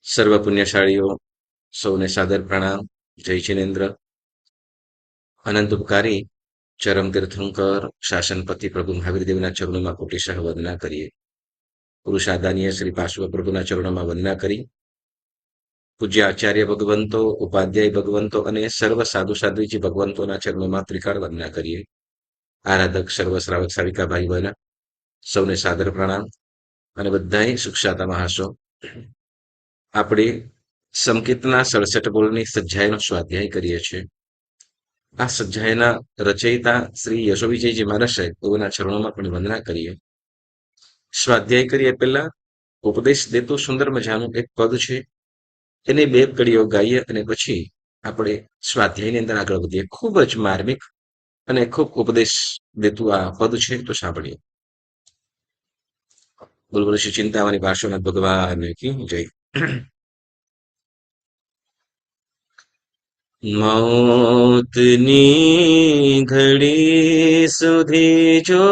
સર્વ પુણ્યશાળીઓ સૌને સાદર પ્રણામ. જય જિનેન્દ્ર. અનંત ઉપકારી ચરમ તીર્થંકર શાસનપતિ પ્રભુ મહાવીરદેવના ચરણોમાં કોટીશાહ વંદના કરીએ. પુરુષાદાનીય શ્રી પાર્શ્વ પ્રભુના ચરણોમાં વંદના કરી પૂજ્ય આચાર્ય ભગવંતો, ઉપાધ્યાય ભગવંતો અને સર્વ સાધુ સાધ્વીજી ભગવંતોના ચરણોમાં ત્રિકાળ વંદના કરીએ. આરાધક સર્વ શ્રાવક સાવિકા ભાઈ બહેન સૌને સાદર પ્રણામ અને બધાએ સુખશાતામાં હશો. આપણે સંકેતના 67 બોલની સજ્જાયનો સ્વાધ્યાય કરીએ છીએ. આ સજ્જાયના રચયિતા શ્રી યશોવિજયજી મહારાજ સાહેબ તેઓના ચરણોમાં પણ વંદના કરીએ. સ્વાધ્યાય કરીએ પહેલા ઉપદેશ દેતું સુંદર મજાનું એક પદ છે, એને બે કડીઓ ગાઈએ અને પછી આપણે સ્વાધ્યાયની અંદર આગળ વધીએ. ખૂબ જ માર્મિક અને ખૂબ ઉપદેશ દેતું આ પદ છે, તો સાંભળીએ. બોલ બોલ શ્રી ચિંતામણી પાર્શ્વનાથ ભગવાન કી જય. મૌતની ઘડી સુધી જો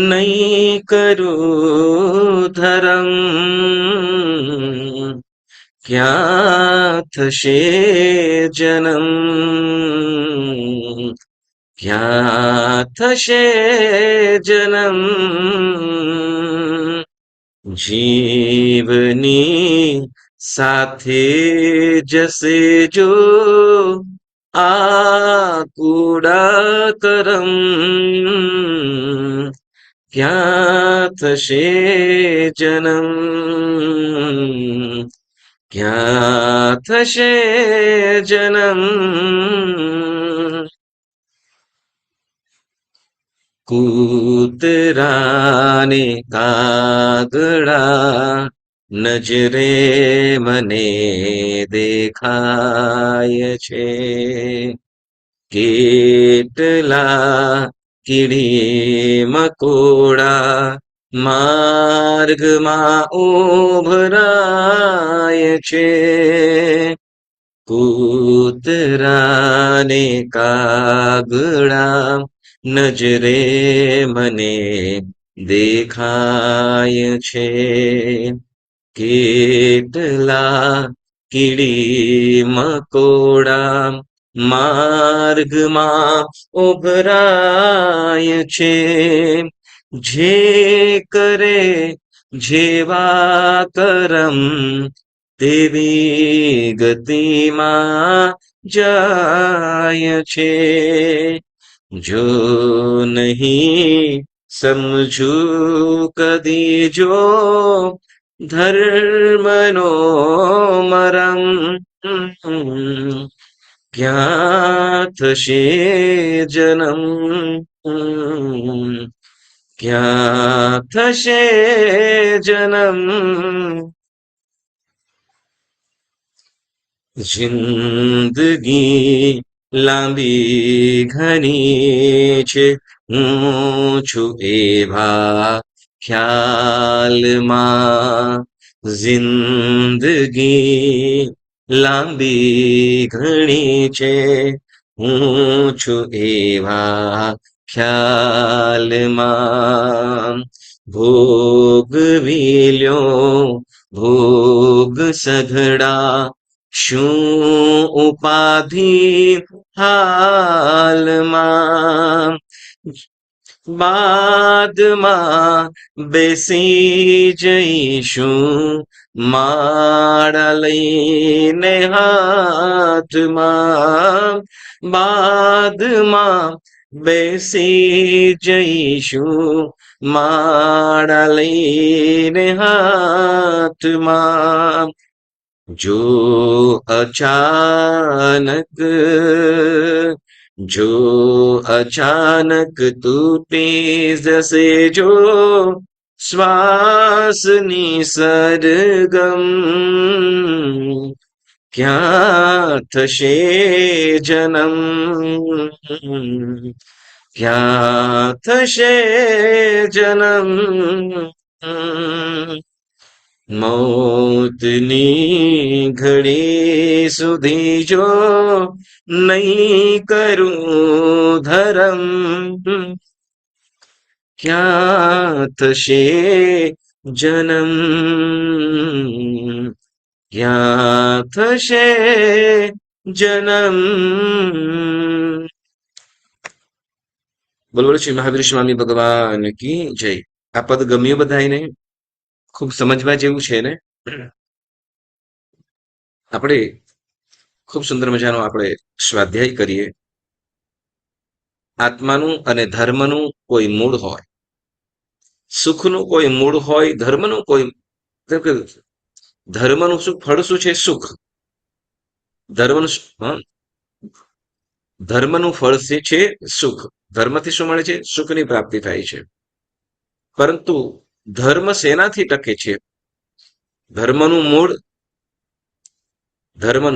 નહીં કરું ધરમ, ક્યાં થશે જન્મ, ક્યાં થશે જન્મ. જીવની સાથે જશે જો આ કુડા કરમ, ક્યાં થશે જન્મ, ક્યાં થશે જન્મ. કૂતરાને કાગડા નજરે મને દેખાય છે, કેટલા કીડી મકોડા માર્ગમાં ઉભરાય છે. કૂતરાને કાગડા નજરે મને દેખાય છે, કેટલા કીડી મકોડા માર્ગમાં ઉભરાય છે. જે કરે જેવા કરમ તેવી ગતિમાં જાય છે. જો નહીં સમજું કદી જો ધર્મનો મરમ, ક્યાં થશે જન્મ, ક્યાં થશે જન્મ. જિંદગી લાંબી ઘણી છે, હું છું એવા ખ્યાલમાં. જિંદગી લાંબી ઘણી છે, હું છું એવા ખ્યાલમાં. ભોગવી લ્યો ભોગ સઘળા, શું ઉપાધિ હાલમાં. બાદમાં બેસી જઈશું માળા લઈને હાથમાં. બાદમાં બેસી જઈશું માળા લઈને હાથમાં. જો અચાનક તૂટી જશે જો શ્વાસની સરગમ, ક્યાં થશે જન્મ, ક્યાં થશે જન્મ. મૌતની ઘડી સુધી જો નહીં કરું ધરમ, ક્યાં થશે જન્મ, ક્યાં થશે જન્મ. બોલો શ્રી મહાવીર સ્વામી ભગવાન કી જય. આ પદ ગમ્યું બધાને? ખૂબ સમજવા જેવું છે ને? આપણે ખૂબ સુંદર મજાનો આપણે સ્વાધ્યાય કરીએ. આત્માનું અને ધર્મનું કોઈ મૂળ હોય, સુખનું કોઈ મૂળ હોય, ધર્મનું કોઈ, ધર્મનું શું ફળ શું છે? સુખ. ધર્મનું ધર્મનું ફળ છે સુખ. ધર્મથી શું મળે છે? સુખની પ્રાપ્તિ થાય છે. પરંતુ ધર્મ શેનાથી ટકે છે? ધર્મનું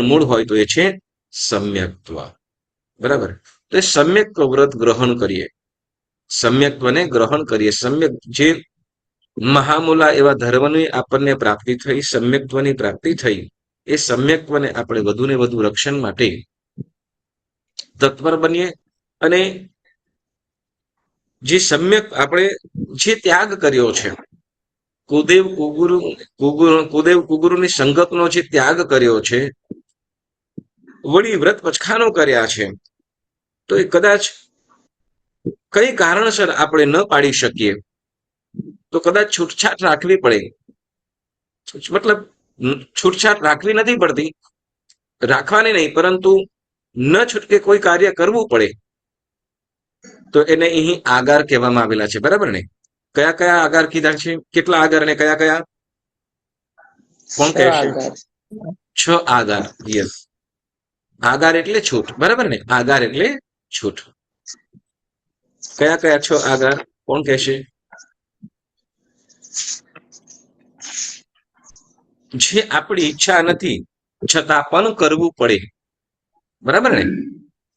મૂળ હોય તો એ છે સમ્યક્ત્વ. બરાબર? તો એ સમ્યક્ત્વ વ્રત ગ્રહણ કરીએ, સમ્યક્ત્વને ગ્રહણ કરીએ. સમ્યક જે મહામૂલા એવા ધર્મની આપણને પ્રાપ્તિ થઈ, સમ્યક્ત્વની પ્રાપ્તિ થઈ, એ સમ્યક્ત્વને આપણે વધુ ને વધુ રક્ષણ માટે તત્પર બનીએ. અને જે સમ્યક આપણે જે ત્યાગ કર્યો છે, કુદેવ કુગુરુની સંગતનો જે ત્યાગ કર્યો છે, વળી વ્રત પચખાનો કર્યા છે, તો એ કદાચ કઈ કારણસર આપણે ન પાડી શકીએ તો કદાચ છૂટછાટ રાખવી પડે. મતલબ છૂટછાટ રાખવી નથી પડતી, રાખવાની નહીં, પરંતુ ન છૂટકે કોઈ કાર્ય કરવું પડે તો એને અહીં આગાર કહેવામાં આવેલા છે. બરાબર ને? કયા કયા આગાર કીધા છે? કેટલા આગાર અને કયા કયા? કોણ કહેશે? 6 આગાર. યસ, આગાર એટલે છૂટ. બરાબર ને? આગાર એટલે છૂટ. કયા કયા 6 આગાર? કોણ કહેશે? જે આપણી ઈચ્છા નથી છતાં પણ કરવું પડે. બરાબર ને?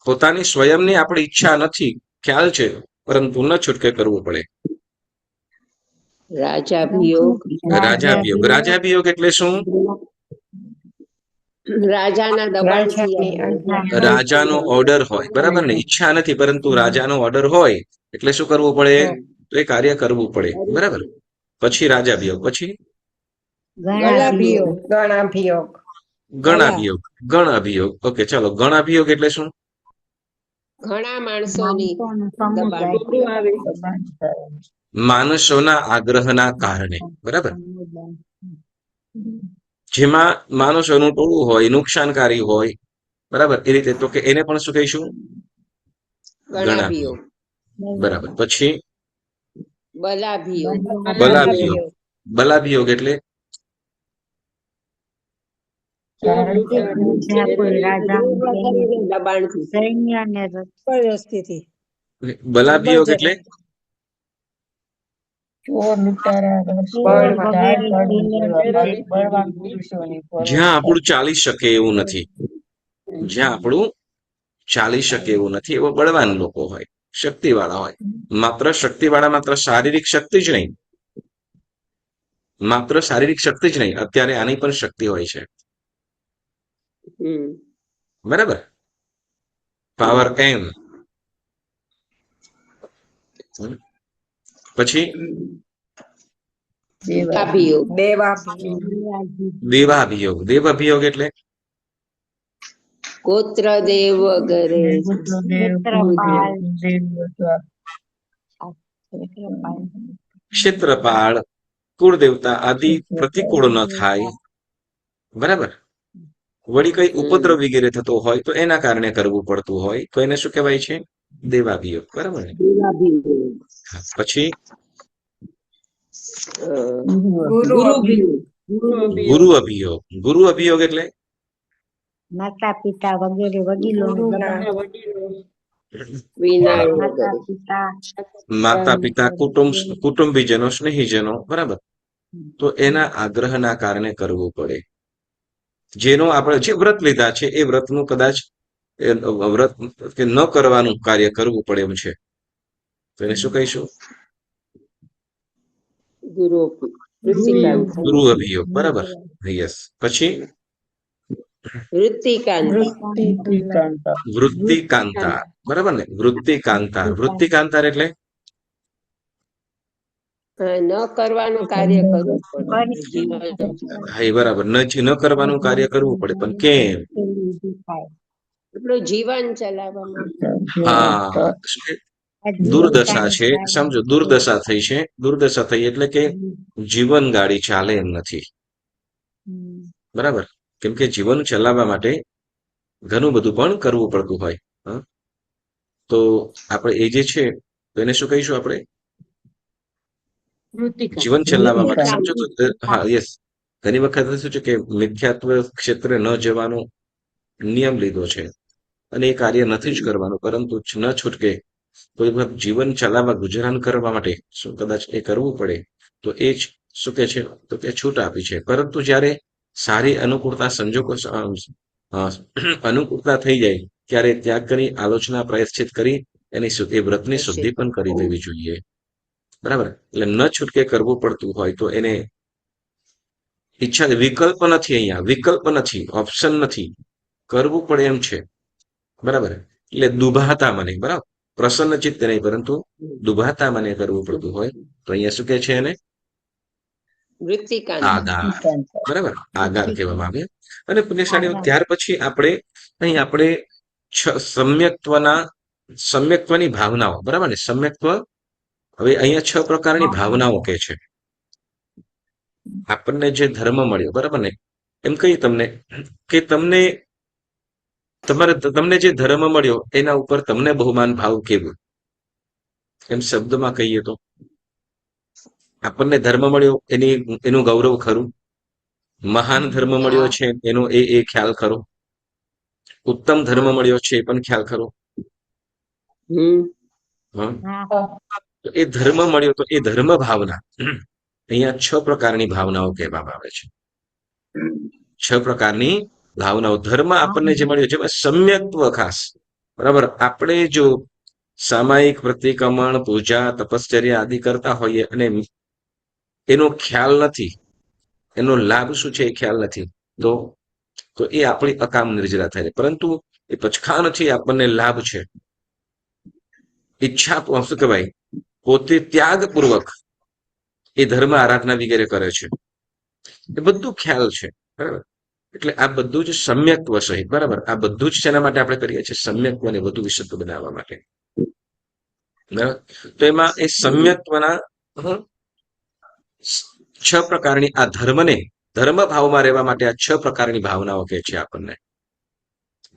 પોતાની સ્વયંની આપણી ઈચ્છા નથી, ખ્યાલ છે, પરંતુ ન છૂટકે કરવું પડે. રાજાભિયોગ. રાજાભિયોગ એટલે શું? રાજાના દબાણથી રાજાનો ઓર્ડર હોય. બરાબર ને? ઈચ્છા નથી પરંતુ રાજાનો ઓર્ડર હોય એટલે શું કરવું પડે? તો એ કાર્ય કરવું પડે. બરાબર? પછી રાજાભિયોગ. પછી ગણાભિયોગ. ઓકે, ચાલો. ગણાભિયોગ એટલે શું? ઘણા માણસોની માણસોના આગ્રહના કારણે. બરાબર? જેમાં માણસોનું ટોળું હોય, નુકસાનકારી હોય. બરાબર? એ રીતે. તો કે એને પણ શું કહીશું? ગણાભિયોગ. બરાબર. પછી બલાભિયોગ એટલે બલાભિયોગ એટલે જ્યાં આપણું ચાલી શકે એવું નથી, જ્યાં આપણું ચાલી શકે એવું નથી, એવો બળવાન લોકો હોય, શક્તિવાળા હોય. માત્ર શક્તિવાળા, માત્ર શારીરિક શક્તિ જ નહીં, માત્ર શારીરિક શક્તિ જ નહીં, અત્યારે આની પણ શક્તિ હોય છે. બરાબર? પાવર એમ. પછી દેવાભિયોગ. દેવાભિયોગ એટલે ગોત્ર દેવ વગેરે. ક્ષેત્રપાળ, કુળદેવતા આદિ પ્રતિકૂળ ન થાય. બરાબર? વળી કઈ ઉપદ્રવ વગેરે થતો હોય તો એના કારણે કરવું પડતું હોય તો એને શું કહેવાય છે? દેવાભિયોગ. બરાબર ને? પછી ગુરુ અભિયોગ. ગુરુ અભિયોગ એટલે માતા પિતા વગેરે વડીલો માતા પિતા, કુટુંબીજનો, સ્નેહીજનો. બરાબર? તો એના આગ્રહના કારણે કરવું પડે. જેનો આપણે જે વ્રત લીધા છે એ વ્રતનું કદાચ વ્રત કે ન કરવાનું કાર્ય કરવું પડે એમ છે તો એને શું કહીશું? ગુરુ અભિયોગ. બરાબર? યસ. પછી વૃત્તિકાંતા. બરાબર ને? વૃત્તિકાંતા. વૃત્તિકાંતા એટલે ન કરવાનું કાર્ય કરવું પડે જીવન હા એ બરાબર, ન કરવાનું કાર્ય કરવું પડે, પણ કેમ? આપણું જીવન ચલાવવા માટે હા, શું કે દુર્દશા છે, સમજો દુર્દશા થઈ છે, દુર્દશા થઈ એટલે કે જીવન ગાડી ચાલે એમ નથી, બરાબર? કેમ કે જીવન ચલાવવા માટે ઘણું બધું પણ કરવું પડતું હોય. હં? તો આપણે એ જે છે તો એને શું કહીશું આપણે? જીવન ચલાવવા માટે સમજો તો હા યસ, ઘણી વખત શું છે કે મિથ્યાત્વ ક્ષેત્રે ન જવાનો નિયમ લીધો છે અને એ કાર્ય નથી જ કરવાનું, પરંતુ ન છૂટકે કોઈ વખત જીવન ચલાવવા ગુજરાન કરવા માટે શું કદાચ એ કરવું પડે તો એ જ શું કે છે તો કે છૂટ આપી છે. પરંતુ જ્યારે સારી અનુકૂળતા સંજોગો અનુકૂળતા થઈ જાય ત્યારે ત્યાગ કરી આલોચના પ્રાયશ્ચિત કરી એની એ વ્રતની શુદ્ધિ પણ કરી દેવી જોઈએ, બરાબર? એટલે ન છૂટકે કરવું પડતું હોય તો એને ઈચ્છા, વિકલ્પ નથી, અહીંયા વિકલ્પ નથી, ઓપ્શન નથી, કરવું પડે એમ છે, બરાબર? એટલે દુભાતા મને, બરાબર, પ્રસન્ન ચિત્ત નહીં પરંતુ દુભાતા મને કરવું પડતું હોય તો અહીંયા શું કે છે એને? વૃત્તિકાંત આગાર, બરાબર, આગાર કહેવામાં આવે. અને પુણ્યશાળીઓ ત્યાર પછી આપણે સમ્યક્ત્વની ભાવનાઓ, બરાબર ને? સમ્યક્ત્વ, હવે અહીંયા 6 પ્રકારની ભાવનાઓ કે છે. આપણને જે ધર્મ મળ્યો, બરાબર ને? એમ કહી તમને કે તમને જે ધર્મ મળ્યો એના ઉપર તમને બહુમાન ભાવ કેવું, એમ શબ્દમાં કહીએ તો આપણને ધર્મ મળ્યો એનું ગૌરવ ખરું, મહાન ધર્મ મળ્યો છે એનો એ ખ્યાલ ખરો, ઉત્તમ ધર્મ મળ્યો છે એ પણ ખ્યાલ ખરો. હં? તો એ ધર્મ મળ્યો તો એ ધર્મ ભાવના અહીંયા 6 પ્રકારની ભાવનાઓ કહેવામાં આવે છે. 6 પ્રકારની ભાવનાઓ ધર્મ આપણને જે મળ્યો છે, સમ્યક્ત્વ ખાસ, બરાબર? આપણે જો સામાયિક પ્રતિક્રમણ, પૂજા, તપશ્ચર્યા આદિ કરતા હોઈએ અને એનો ખ્યાલ નથી, એનો લાભ શું છે એ ખ્યાલ નથી, તો એ આપણી અકામ નિર્જરા થાય. પરંતુ એ પચખાણથી આપણને લાભ છે, ઈચ્છા શું કહેવાય, પોતે ત્યાગપૂર્વક એ ધર્મ આરાધના વગેરે કરે છે, એ બધું ખ્યાલ છે, બરાબર? એટલે આ બધું જ સમ્યક્ત્વ સહિત, બરાબર, આ બધું જ શેના માટે આપણે કરીએ છીએ? સમ્યક્ત્વને વધુ વિશુદ્ધ બનાવવા માટે, બરાબર? તો એમાં એ સમ્યક્ત્વના 6 પ્રકારની આ ધર્મ ભાવમાં રહેવા માટે આ 6 પ્રકારની ભાવનાઓ કે છે આપણને.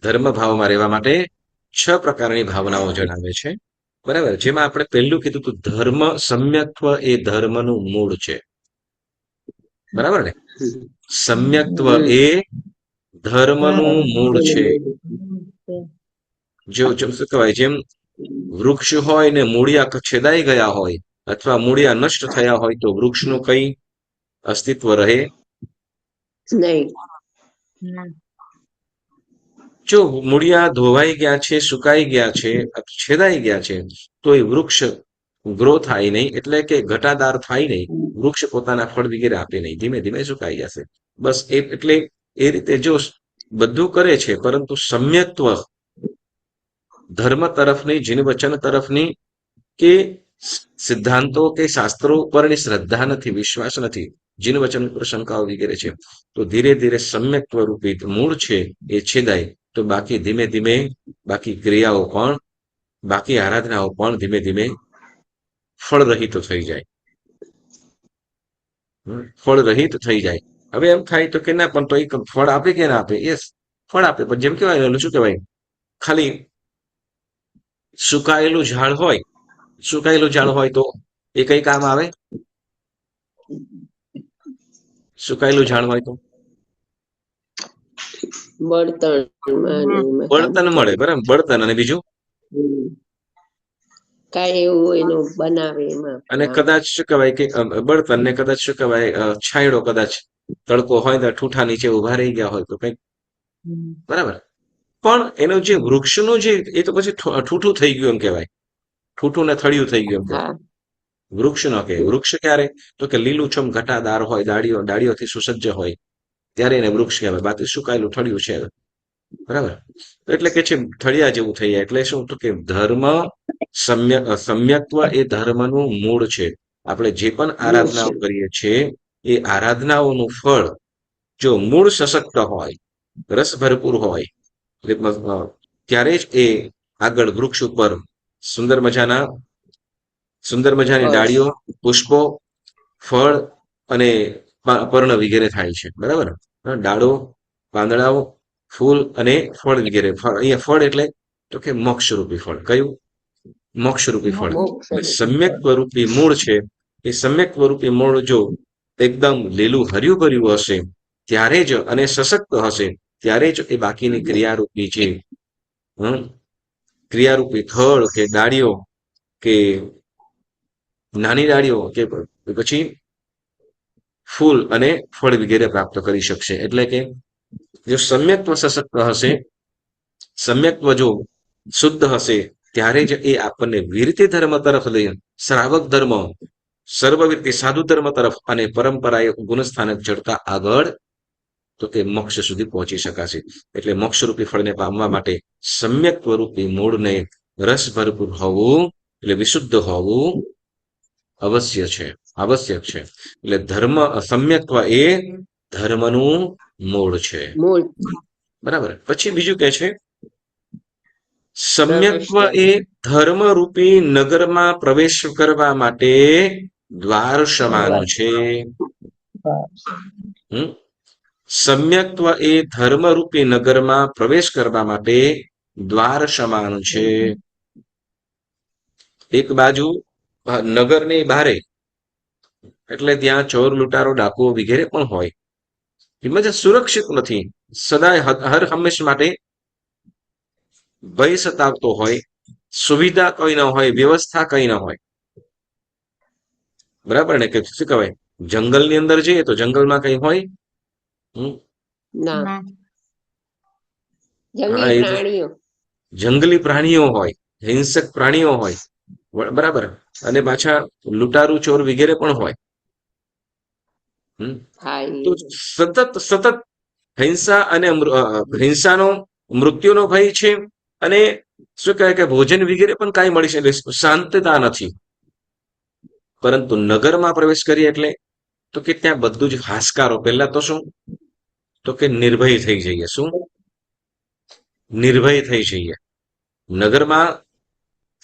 ધર્મ ભાવમાં રહેવા માટે 6 પ્રકારની ભાવનાઓ જણાવે છે, બરાબર? જેમાં આપણે પહેલું કીધું હતું ધર્મ, સમ્યક્ત્વ એ ધર્મનું મૂળ છે, બરાબર ને? સમ્યક્ત્વ એ ધર્મનું મૂળ છે. શું કહેવાય, જેમ વૃક્ષ હોય ને મૂળિયા છેદાઈ ગયા હોય અથવા મૂળિયા નષ્ટ થયા હોય તો વૃક્ષનું કઈ અસ્તિત્વ રહે નહીં. જો મૂળિયા ધોવાઈ ગયા છે, સુકાઈ ગયા છે, છેદાઈ ગયા છે તો એ વૃક્ષ ગ્રો થાય નહીં, એટલે કે ઘટાદાર થાય નહીં, વૃક્ષ પોતાના ફળ વગેરે આપે નહીં, ધીમે ધીમે સુકાઈ જશે. બસ એટલે એ રીતે જો બધું કરે છે પરંતુ સમ્યક્ત્વ ધર્મ તરફની, જીન વચન તરફની કે સિદ્ધાંતો કે શાસ્ત્રો ઉપરની શ્રદ્ધા નથી, વિશ્વાસ નથી, જીન વચન ઉપર શંકાઓ વગેરે છે, તો ધીરે ધીરે સમ્યક્ત્વ રૂપી મૂળ છે એ છેદાય તો બાકી ધીમે ધીમે બાકી ક્રિયાઓ પણ, બાકી આરાધનાઓ પણ ધીમે ધીમે ફળરહિત થઈ જાય, ફળરહિત થઈ જાય. હવે એમ થાય તો કે ના, પણ તો એ ફળ આપે કે ના આપે? યસ, ફળ આપે, પણ જેમ કેવાય શું કહેવાય, ખાલી સુકાયેલું ઝાડ હોય તો એ કઈ કામ આવે? સુકાયેલું ઝાડ હોય તો બળતણ મળે, બરાબર, બળતણ. અને બીજું કાંઈ એવું એનું બનાવે એમાં, અને કદાચ શું કહેવાય કે બળતણ ને કદાચ શું કહેવાય છાંયડો, કદાચ તડકો હોય તો ઠૂઠા નીચે ઉભા રહી ગયા હોય તો કઈક, બરાબર. પણ એનું જે વૃક્ષનું જે એ તો પછી ઠૂઠું થઈ ગયું એમ કહેવાય, ઠૂઠું ને થળિયું થઈ ગયું એમ કહેવાય. વૃક્ષ ન કે વૃક્ષ ક્યારે? તો કે લીલુંછમ ઘટાદાર હોય, ડાળીઓથી સુસજ્જ હોય ત્યારે એને વૃક્ષ કહેવાય, બાકી સુકાયેલું થળિયું છે, બરાબર. એટલે કે છે થળિયા જેવું થઈ જાય. એટલે શું? તો કે ધર્મ સમ્યક્ત્વ એ ધર્મનું મૂળ છે. આપણે જે પણ આરાધનાઓ કરીએ છીએ એ આરાધનાઓનું ફળ જો મૂળ સશક્ત હોય, રસ ભરપૂર હોય, ત્યારે જ એ આગળ વૃક્ષ ઉપર સુંદર મજાની ફળ. ડાળીઓ, પુષ્પો, ફળ અને પર્ણ વગેરે થાય છે. બરાબર? ડાળો, પાંદડાઓ, ફૂલ અને ફળ વગેરે. અહીંયા ફળ એટલે તો કે મોક્ષરૂપી ફળ. કયું? મોક્ષરૂપી ફળ. મોક્ષ એટલે રૂપી સમ્યક્ત્વ ફળ. રૂપી મૂળ છે. એ સમ્યક્ત્વ રૂપી મૂળ જો એકદમ લીલું હર્યું ભર્યું હશે ત્યારે જ, અને સશક્ત હશે ત્યારે જ એ બાકીની ક્રિયારૂપી છે, ક્રિયારૂપી થળ કે ડાળીઓ કે નાની ડાળીઓ કે પછી ફૂલ અને ફળ વગેરે પ્રાપ્ત કરી શકશે. એટલે કે જો સમ્યક્ત્વ સશક્ત હશે, સમ્યક્ત્વ જો શુદ્ધ હશે ત્યારે જ એ આપણને વીરતી ધર્મ તરફ લઈ, શ્રાવક ધર્મ, સર્વવીરતી સાધુ ધર્મ તરફ અને પરંપરાએ ગુણસ્થાનક ચડતા આગળ તો કે મોક્ષ સુધી પહોંચી શકાશે. એટલે મોક્ષરૂપી ફળને પામવા માટે સમ્યક્ત્વ રૂપી મૂળને રસ ભરપૂર હોવું, એટલે વિશુદ્ધ હોવું આવશ્યક છે. એટલે ધર્મ સમ્યક્ત્વ એ ધર્મનું મૂળ છે. મૂળ બરાબર? પછી બીજું કે છે સમ્યક્ત્વ પ્રવેશ એ ધર્મરૂપી નગરમાં પ્રવેશ કરવા માટે દ્વાર સમાન છે. સમ્યક્ત્વ એ ધર્મરૂપી નગરમાં પ્રવેશ કરવા માટે દ્વાર સમાન છે. એક બાજુ નગરની બારે એટલે ત્યાં ચોર, લૂંટારો, ડાકુઓ વગેરે પણ હોય. એમાં જે સુરક્ષિત નથી, સદાય હર હંમેશ માટે ભય સતાવતો હોય, સુવિધા કઈ ન હોય, વ્યવસ્થા કઈ ન હોય. બરાબર ને? કે શું કહેવાય, જંગલની અંદર જઈએ તો જંગલમાં કઈ હોય? ના. ના. જંગલી પ્રાણીઓ. જંગલી પ્રાણીઓ હોય, હિંસક પ્રાણીઓ હોય. બરાબર? અને પાછા લૂંટારુ, ચોર વગેરે પણ હોય. તો સતત હિંસા અને હિંસાનો, મૃત્યુનો ભય છે. અને શું કહેવાય કે ભોજન વગેરે પણ કાંઈ મળી શકે, શાંતતા નથી. પરંતુ નગરમાં પ્રવેશ કરીએ એટલે તો કે ત્યાં બધું જ હાશકારો. પહેલા તો શું, તો કે નિર્ભય થઈ જઈએ. શું? નિર્ભય થઈ જઈએ. નગરમાં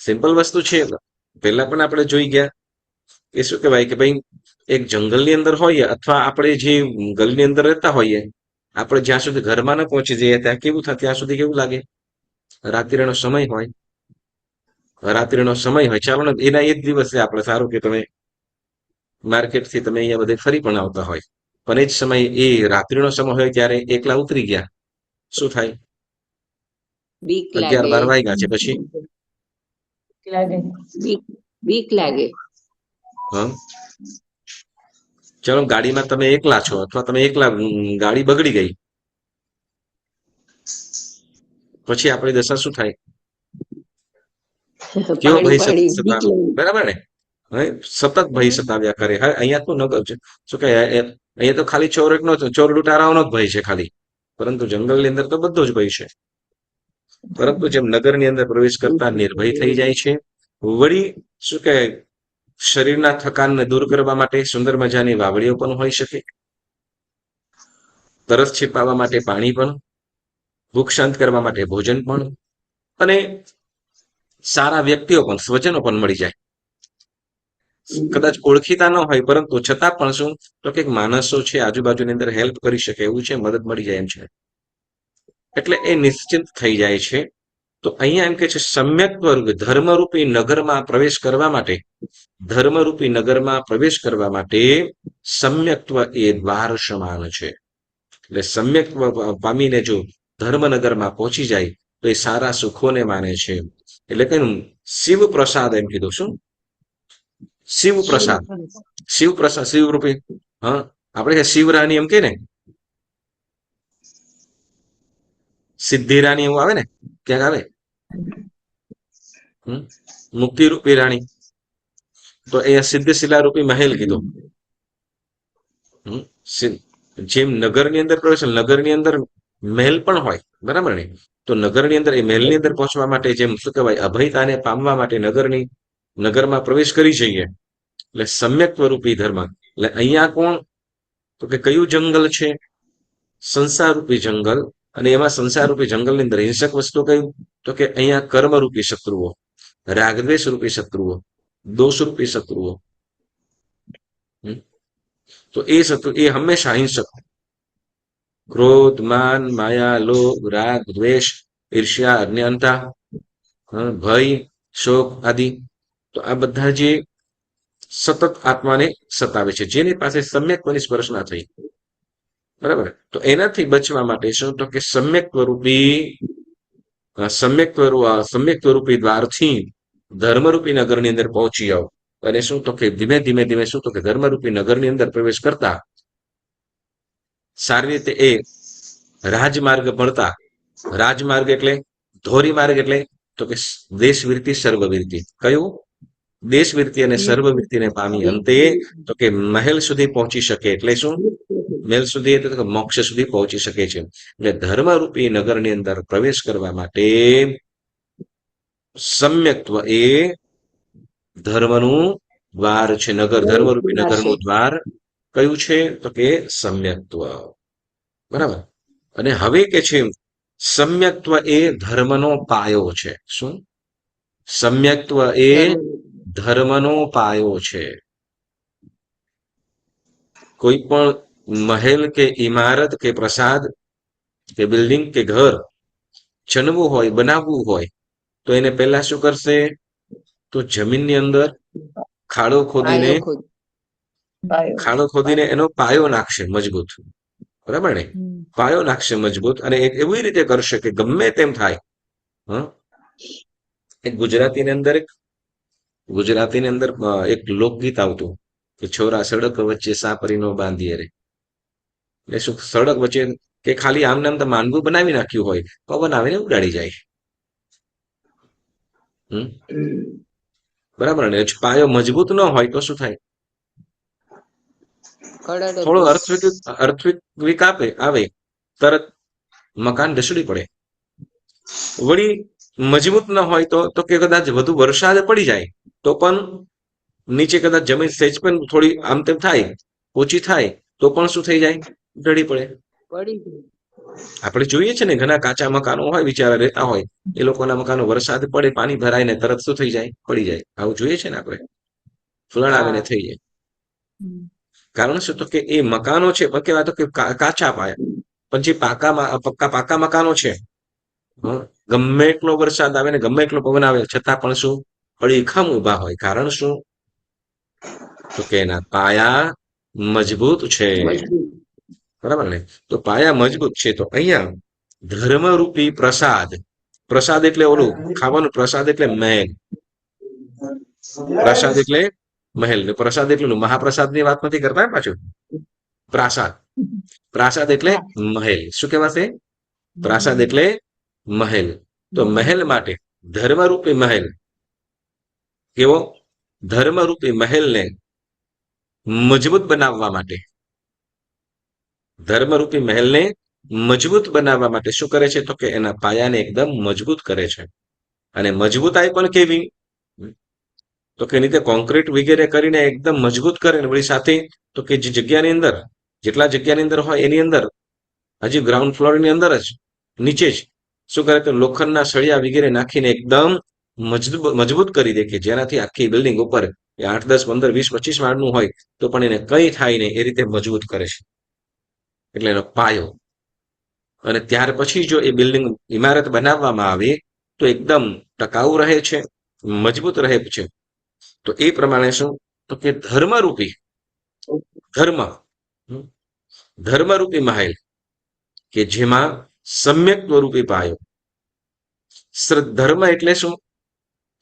સિમ્પલ વસ્તુ છે. પહેલા પણ આપણે જોઈ ગયા એ શું કહેવાય કે ભાઈ એક જંગલની અંદર હોઈએ અથવા આપણે જે ગલીની અંદર રહેતા હોઈએ, આપણે જ્યાં સુધી ઘરમાં ન પહોંચી જઈએ ત્યાં કેવું થાય, ત્યાં સુધી કેવું લાગે? રાત્રિનો સમય હોય, ચાલો ને એના એ જ દિવસે આપણે સારું કે તમે માર્કેટથી તમે અહીંયા બધે ફરી પણ આવતા હોય, પણ એ જ સમય, એ રાત્રિનો સમય હોય ત્યારે એકલા ઉતરી ગયા, શું થાય? બીક 11-12 લાગે. વાગ્યા છે પછી બીક લાગે. ચલો ગાડીમાં તમે એકલા છો અથવા તમે એકલા, ગાડી બગડી ગઈ, પછી આપણી દશા શું થાય? કેવો ભય પાણી બીક સતાવે, લાગે. બરાબર ને? સતત ભય સતાવ્યા કરે. અહીંયા તો નગર શું કહે, અહીંયા તો ખાલી ચોર લૂંટારાઓનો જ ભય છે ખાલી, પરંતુ જંગલની અંદર તો બધો જ ભય છે. પરંતુ જેમ નગરની અંદર પ્રવેશ કરતા નિર્ભય થઈ જાય છે, વળી શું કહે, શરીરના થકાનને દૂર કરવા માટે સુંદર મજાની વાવડીઓ પણ હોઈ શકે, તરસ છીપાવવા માટે પાણી પણ, ભૂખ શાંત કરવા માટે ભોજન પણ, અને સારા વ્યક્તિઓ પણ, સ્વજનો પણ મળી જાય. કદાચ ઓળખીતા ન હોય પરંતુ છતાં પણ શું, તો કે માણસો છે આજુબાજુની અંદર હેલ્પ કરી શકે એવું છે, મદદ મળી જાય એમ છે. એટલે એ નિશ્ચિંત થઈ જાય છે. તો અહીંયા એમ કે છે સમ્યક્ત્વ ધર્મરૂપી નગરમાં પ્રવેશ કરવા માટે સમ્યક્ત્વ એ દ્વાર સમાન છે. એટલે સમ્યક્ત્વ પામીને જો ધર્મનગરમાં પહોંચી જાય તો એ સારા સુખોને માને છે. એટલે કે શિવ પ્રસાદ એમ કીધું. શું? શિવ પ્રસાદ, શિવરૂપી. હા, આપણે શિવરાની એમ કે ને, સિદ્ધિરાની એવું આવે ને, ક્યાંક આવે મુક્તિરૂપી રાણી, તો એ સિદ્ધશિલા રૂપી મહેલ કીધો. જેમ નગરની અંદર પ્રવેશ, નગરની અંદર મહેલ પણ હોય, બરાબર ને? તો નગરની અંદર, એ મહેલની અંદર પહોંચવા માટે જેમ શું કહેવાય, અભયતાને પામવા માટે નગરમાં પ્રવેશ કરી જઈએ, એટલે સમ્યક્ત્વ રૂપી ધર્મ. એટલે અહીંયા કોણ? તો કે કયું જંગલ છે? સંસારરૂપી જંગલ. અને એમાં સંસારરૂપી જંગલની અંદર હિંસક વસ્તુ કયું? તો કે અહીંયા કર્મરૂપી શત્રુઓ, રાગદ્વેષ રૂપી શત્રુઓ, દોષરૂપી શત્રુઓ. તો એ શત્રુ એ હંમેશા હિંસક. ક્રોધ, માન, માયા, લોભ, રાગ, દ્વેષ, ઈર્ષ્યા, અજ્ઞાનતા, ભય, શોક આદિ. તો આ બધા જે સતત આત્માને સતાવે છે, જેની પાસે સમ્યક્ત્વની સ્પર્શ ના થઈ, બરાબર, તો એનાથી બચવા માટે શું? તો કે સમ્યક્ત્વ રૂપી દ્વારથી ધર્મરૂપી નગરની અંદર પહોંચી આવો. અને શું? તો કે ધીમે ધીમે ધીમે શું? તો કે ધર્મરૂપી નગરની અંદર પ્રવેશ કરતા સારી રીતે એ રાજમાર્ગ મળતા. રાજમાર્ગ એટલે ધોરીમાર્ગ એટલે તો કે દેશવીરતિ સર્વવીરતિ. કયું? દેશવીરતિ અને સર્વવીરતિને પામી અંતે તો કે મહેલ સુધી પહોંચી શકે. એટલે શું? મહેલ સુધી એટલે મોક્ષ સુધી પહોંચી શકે છે. એટલે ધર્મરૂપી નગરની અંદર પ્રવેશ કરવા માટે સમ્યક્ત્વ એ ધર્મનું દ્વાર છે. નગર, ધર્મરૂપી નગરનું દ્વાર કયું છે? તો કે સમ્યક્ત્વ. બરાબર. અને હવે કે છે સમ્યક્ત્વ એ ધર્મનો પાયો છે. શું? સમ્યક્ત્વ એ ધર્મનો પાયો છે. કોઈ પણ મહેલ કે ઇમારત કે પ્રસાદ કે બિલ્ડિંગ કે ઘર ચનવું હોય, બનાવવું હોય, તો એને પહેલા શું કરશે? તો જમીનની અંદર ખાડો ખોદીને એનો પાયો નાખશે મજબૂત. બરાબર ને? પાયો નાખશે મજબૂત. અને એવી રીતે કરશે કે ગમે તેમ થાય. એક ગુજરાતીની અંદર એક લોકગીત આવતું કે છોરા સડક વચ્ચે સાપરીનો બાંધીએ રે. એટલે શું? સડક વચ્ચે કે ખાલી આમ નામ તો માનવું બનાવી નાખ્યું હોય, પવન આવીને ઉડાડી જાય. બરાબર ને? પાયો મજબૂત ન હોય તો શું થાય? થોડો અર્થક્વેક આવે તરત મકાન ઢસડી પડે. વળી મજબૂત ન હોય તો કે કદાચ વધુ વરસાદ પડી જાય તો પણ નીચે કદાચ જમીન સહેજ પણ થોડી આમ તેમ થાય, ઓછી થાય તો પણ શું થઈ જાય? ઢળી પડે. આપણે જોઈએ છે ને, ઘણા કાચા મકાનો હોય, બિચારા રહેતા હોય, એ લોકોના મકાનો વરસાદ પડે, પાણી ભરાય ને તરત શું થઈ જાય? પડી જાય. આવું જોઈએ છે ને આપણે. ફ્લડ આવીને થઈ જાય. કારણ શું? તો કે એ મકાનો છે પણ કેવા? તો કે કાચા પાયા. પણ જે પાકા મકાનો છે, ગમે એટલો વરસાદ આવે ને ગમે એટલો પવન આવે છતાં પણ શું? અડીખમ ઉભા હોય. કારણ શું? તો કે એના પાયા મજબૂત છે. બરાબર ને? તો પાયા મજબૂત છે. તો અહીંયા ધર્મરૂપી પ્રસાદ. પ્રસાદ એટલે ઓલું ખાવાનું. પ્રસાદ એટલે મહેલ. પ્રસાદ એટલે મહેલ. પ્રસાદ એટલે મહાપ્રસાદ ની વાત નથી કરતા પાછું. પ્રાસાદ એટલે મહેલ. શું કહેવાશે? પ્રાસાદ એટલે મહેલ. તો મહેલ માટે ધર્મરૂપી મહેલ કેવો? ધર્મરૂપી મહેલને મજબૂત બનાવવા માટે, ધર્મરૂપી મહેલને મજબૂત બનાવવા માટે શું કરે છે? તો કે એના પાયાને એકદમ મજબૂત કરે છે. અને મજબૂતાઈ પણ કેવી? તો કે રીતે કોન્ક્રીટ વગેરે કરીને એકદમ મજબૂત કરે ને વળી સાથે તો કે જે જગ્યાની અંદર જેટલા જગ્યાની અંદર હોય એની અંદર હજી ગ્રાઉન્ડ ફ્લોરની અંદર જ નીચે જ શું કરે? તો લોખંડના સળિયા વગેરે નાખીને એકદમ મજબૂત કરી દે કે જેનાથી આખી બિલ્ડિંગ ઉપર 8, 10, 15, 20, 25 માળનું હોય તો પણ એને કંઈ થાય નહીં એ રીતે મજબૂત કરે છે. એટલે એનો પાયો. અને ત્યાર પછી જો એ બિલ્ડિંગ ઇમારત બનાવવામાં આવે તો એકદમ ટકાઉ રહે છે, મજબૂત રહે છે. તો એ પ્રમાણે શું? તો કે ધર્મરૂપી મહેલ કે જેમાં સમ્યક્ત્વ રૂપી પાયો. ધર્મ એટલે શું?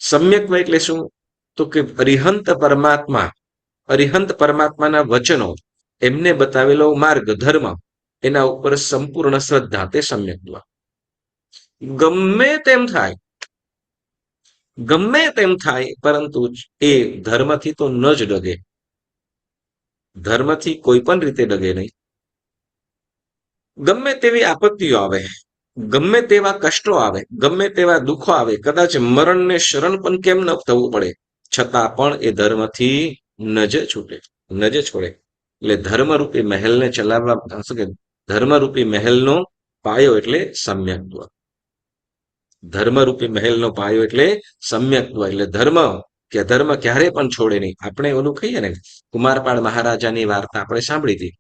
સમ્યક્ત્વ એટલે શું? તો કે અરિહંત પરમાત્માના વચનો, એમને બતાવેલો માર્ગ ધર્મ, એના ઉપર સંપૂર્ણ શ્રદ્ધા, તે સમ્યક્ત્વ. ગમે તેમ થાય પરંતુ એ ધર્મથી તો ન જ ડગે. ધર્મથી કોઈ પણ રીતે ડગે નહીં. ગમે તેવી આપત્તિઓ આવે, ગમે તેવા કષ્ટો આવે, ગમે તેવા દુઃખો આવે, કદાચ મરણને શરણ પણ કેમ ન થવું પડે, છતાં પણ એ ધર્મથી ન જ છૂટે, ન જ છોડે. એટલે ધર્મરૂપી મહેલને ચલાવવા શું કે ધર્મરૂપી મહેલનો પાયો એટલે સમ્યક્ત્વ. ધર્મરૂપી મહેલનો પાયો એટલે સમ્યક્ત્વ. એટલે ધર્મ કે ધર્મ ક્યારે પણ છોડે નહીં. આપણે ઓલું કહીએ ને, કુમારપાળ મહારાજાની વાર્તા આપણે સાંભળી હતી.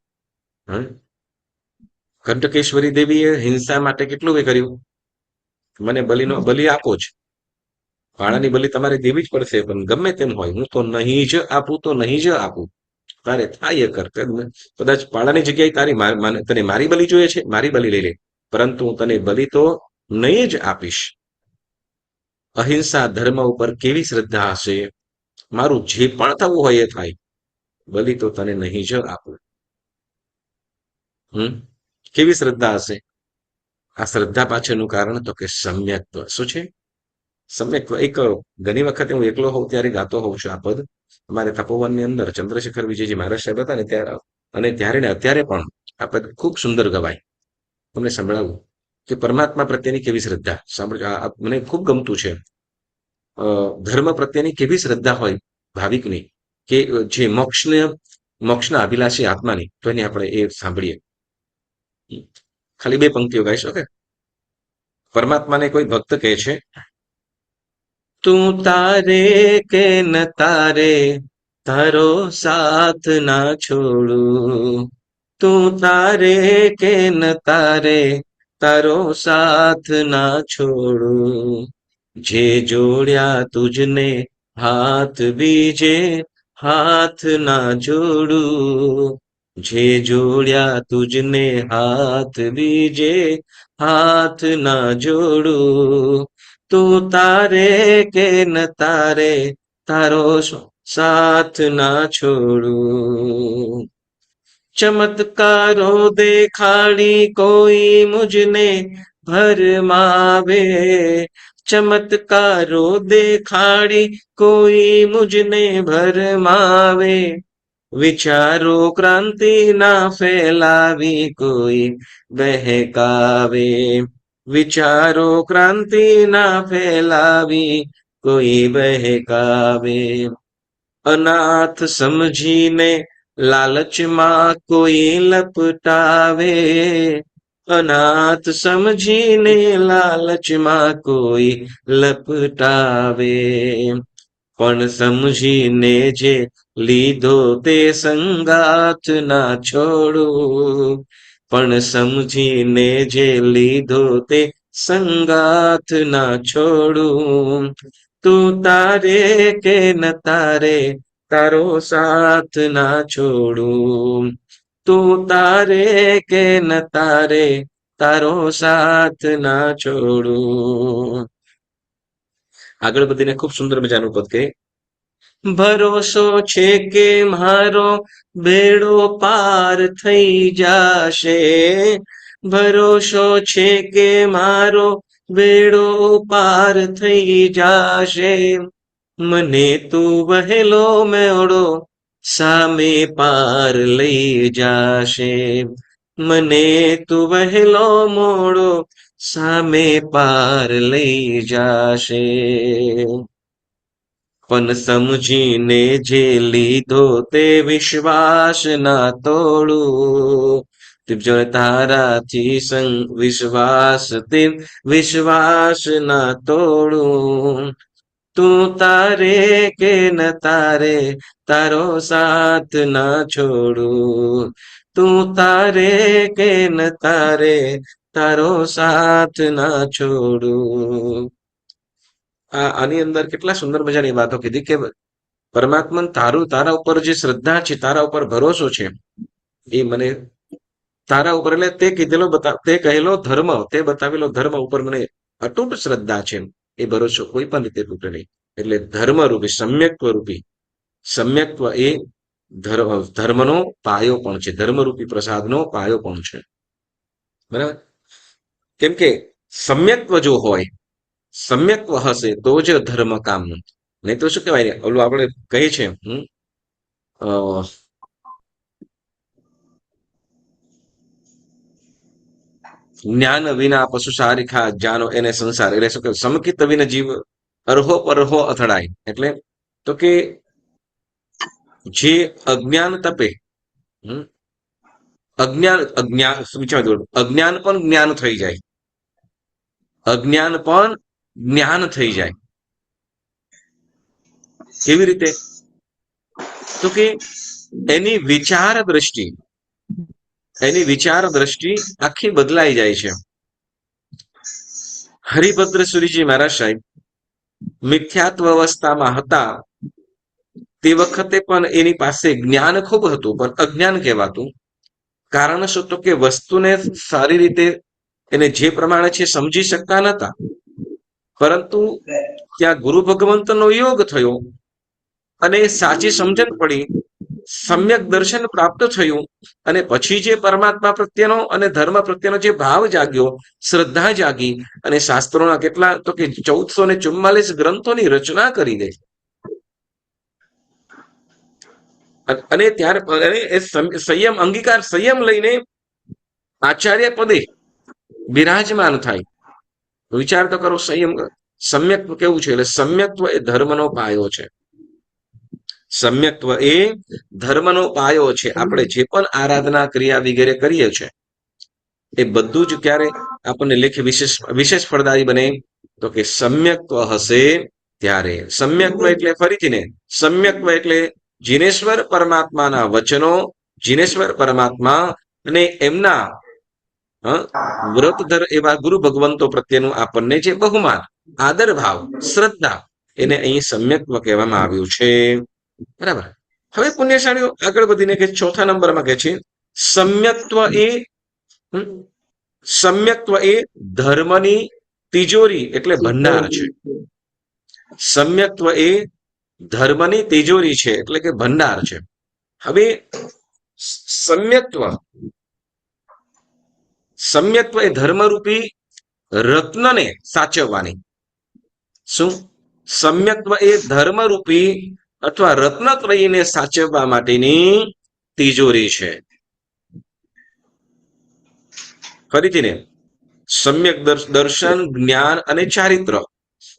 કંટકેશ્વરી દેવીએ હિંસા માટે કેટલું એ કર્યું, મને બલિ આપો જ, ભાડાની બલિ તમારે દેવી જ પડશે, પણ ગમે તેમ હોય હું તો નહીં જ આપું, તો નહીં જ આપું, તારે થાય એ કર. કદાચ ભાડાની જગ્યાએ તને મારી બલિ જોઈએ છે, મારી બલિ લઈ લે, પરંતુ હું તને બલિ તો નહીં જ આપીશ. અહિંસા ધર્મ ઉપર કેવી શ્રદ્ધા હશે, મારું જે પણ થવું હોય એ થાય, બલિ તો તને નહીં જ આપું. કેવી શ્રદ્ધા હશે. આ શ્રદ્ધા પાછળનું કારણ તો કે સમ્યક્ત્વ. શું છે? સમ્યક્ત્વ. એક ઘણી વખતે હું એકલો હોઉં ત્યારે ગાતો હોઉં છું આ પદ. અમારે તપોવનની અંદર ચંદ્રશેખર વિજયજી મહારાજ સાહેબ હતા ને ત્યારે, અને ત્યારે ને અત્યારે પણ આ પદ ખૂબ સુંદર ગવાય. તમને સંભળાવું કે પરમાત્મા પ્રત્યેની કેવી શ્રદ્ધા. સાંભળજો, મને ખૂબ ગમતું છે. ધર્મ પ્રત્યેની કેવી શ્રદ્ધા હોય ભાવિકની, કે જે મોક્ષના અભિલાષી આત્માની. તો એની આપણે એ સાંભળીએ. ખાલી 2 પંક્તિઓ ગાઈશ. ઓકે. પરમાત્માને કોઈ ભક્ત કહે છે, તું તારે કે ન તારે, તારો સાથ ના છોડું. તું તારે કે ન તારે, તારો સાથ ના છોડું. જે જોડ્યા તુજને હાથ બીજે, હાથ ના જોડું. જે જોડ્યા તુજને હાથ બીજે, હાથ ના જોડું. તું તારે કે ન તારે, તારો સાથ ના છોડું. ચમત્કારો દેખાડી કોઈ મુજને ભરમાવે, ચમત્કારો દેખાડી કોઈ મુજને ભરમાવે. વિચારો ક્રાંતિ ના ફેલાવી કોઈ બહેકાવે. વિચારો ક્રાંતિ ના ફેલાવી કોઈ બહેકાવે. અનાથ સમજીને લાલચમાં કોઈ લપટાવે. અનાથ સમજીને લાલચમાં કોઈ લપટાવે. પણ સમજીને જે લીધો તે સંગાથ ના છોડું. પણ સમજીને જે લીધો તે સંગાથ ના છોડું. તું તારે કે ન તારે, તારો સાથ ના છોડું. તું તારે કે ન તારે, તારો સાથ ના છોડું. આગળ વધીને ખૂબ સુંદર મજાનું પદ કહે, ભરોસો છે કે મારો બેડો પાર થઈ જાશે. ભરોસો છે કે મારો બેડો પાર થઈ જાશે. મને તું વહેલો મેળો સામે પાર લઈ જાશે. મને તું વહેલો મોડો સામે પાર લઈ જાશે. પણ સમજીને જે લીધો તે વિશ્વાસ ના તોડું. તારાથી વિશ્વાસ તે વિશ્વાસ ના તોડું. તું તારે કે ન તારે, તારો સાથ ના છોડું. તું તારે કે ન તારે, તારો સાથ ના છોડું. આની અંદર કેટલા સુંદર મજાની વાતો કીધી કે પરમાત્મા તારા ઉપર જે શ્રદ્ધા છે, તારા ઉપર ભરોસો છે, એ મને તારા ઉપર, એટલે તે કીધેલો તે કહેલો ધર્મ, તે બતાવેલો ધર્મ ઉપર મને અતૂટ શ્રદ્ધા છે. એ ભરોસો કોઈ પણ રીતે તૂટે નહીં. એટલે ધર્મ રૂપી સમ્યક્ત્વ એ ધર્મનો પાયો પણ છે, ધર્મરૂપી પ્રસાદનો પાયો પણ છે. બરાબર. કેમ કે સમ્યક્ત્વ જો હોય, સમ્યક્ત્વ હશે તો જ ધર્મ કામનું. નહીં તો શું કહેવાય, ઓલું આપણે કહીએ છીએ જ્ઞાન વિના પશુ સારીખા જાનો એને સંસાર. એટલે શું કે સમકિત વિના જીવ અરહો પરહો અથડાય. એટલે તો કે જે અજ્ઞાન તપે અજ્ઞાન પણ જ્ઞાન થઈ જાય, અજ્ઞાન પણ જ્ઞાન થઈ જાય. કેવી રીતે? તો કે એની વિચાર દ્રષ્ટિ આખી બદલાઈ જાય છે. હરિભદ્ર સુરીજી મહારાજ સાહેબ મિથ્યાત્વ અવસ્થામાં હતા તે વખતે પણ એની પાસે જ્ઞાન ખૂબ હતું, પણ અજ્ઞાન કહેવાતું. કારણ શું? તો કે વસ્તુને સારી રીતે એને જે પ્રમાણે છે સમજી શકતા નતા. પરંતુ ત્યાં ગુરુ ભગવંતનો યોગ થયો અને સાચી સમજણ પડી, સમ્યક દર્શન પ્રાપ્ત થયું, અને પછી જે પરમાત્મા પ્રત્યેનો અને ધર્મ પ્રત્યેનો જે ભાવ જાગ્યો, શ્રદ્ધા જાગી, અને શાસ્ત્રોના કેટલા તો કે 1444 ગ્રંથોની રચના કરી દે. અને ત્યાર સંયમ અંગીકાર સંયમ લઈને આચાર્ય પદે બિરાજમાન થાય. વિચાર તો કરો, સમ્યક કેવું છે? એટલે સમ્યક્ત્વ એ ધર્મનો પાયો છે. સમ્યક્ત્વ એ ધર્મનો પાયો છે. આપણે જે પણ આરાધના ક્રિયા વગેરે કરીએ છીએ એ બધું જ ક્યારે આપણને લેખ વિશેષ ફળદાયી બને? તો કે સમ્યક્ત્વ હશે ત્યારે. સમ્યક્ત્વ એટલે ફરીથી ને, સમ્યક્ત્વ એટલે જીનેશ્વર પરમાત્માના વચનો, જીનેશ્વર પરમાત્મા અને એમના વ્રતધર એવા ગુરુ ભગવંતો પ્રત્યેનું આપણને જે બહુમાન, આદર ભાવ, શ્રદ્ધા, એને અહીં સમ્યક્ત્વ કહેવામાં આવ્યું છે. બરાબર. હવે પુણ્યશાળીઓ આગળ વધીને કે ચોથા નંબરમાં કે છે સમ્યક્ત્વ એ ધર્મની તિજોરી એટલે ભંડાર છે. સમ્યક્ત્વ એ ધર્મની તિજોરી છે એટલે કે ભંડાર છે. હવે સમ્યક્ત્વ એ ધર્મરૂપી રત્નને સાચવવાની. શું? સમ્યક્ત્વ એ ધર્મરૂપી અથવા રત્નત્રયીને સાચવવા માટેની તિજોરી છે. ફરીથી ને, સમ્યક દર્શન, જ્ઞાન અને ચારિત્ર,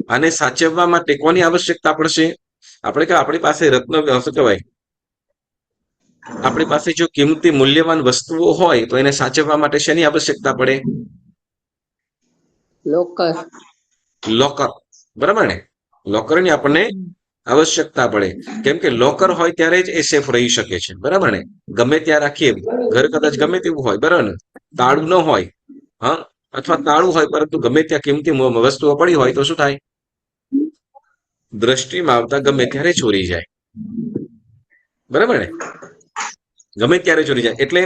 આને સાચવવા માટે કોની આવશ્યકતા પડશે? આપણી પાસે રત્ન શું કહેવાય, આપણી પાસે જો કિંમતી મૂલ્યવાન વસ્તુઓ હોય તો એને સાચવવા માટે શેની આવશ્યકતા પડે? લોકર. બરાબર ને? લોકરની આપણને આવશ્યકતા પડે. કેમ કે લોકર હોય ત્યારે જ એ સેફ રહી શકે છે. બરાબર ને? ગમે ત્યાં રાખીએ, ઘર કદાચ ગમે તેવું હોય, બરાબર ને, તાળું ન હોય, અથવા તાળું હોય પરંતુ ગમે ત્યાં કિંમતી વસ્તુઓ પડી હોય તો શું થાય? દ્રષ્ટિમાં આવતા ગમે ત્યારે ચોરી જાય. બરાબર ને? ગમે ત્યારે ચોરી જાય. એટલે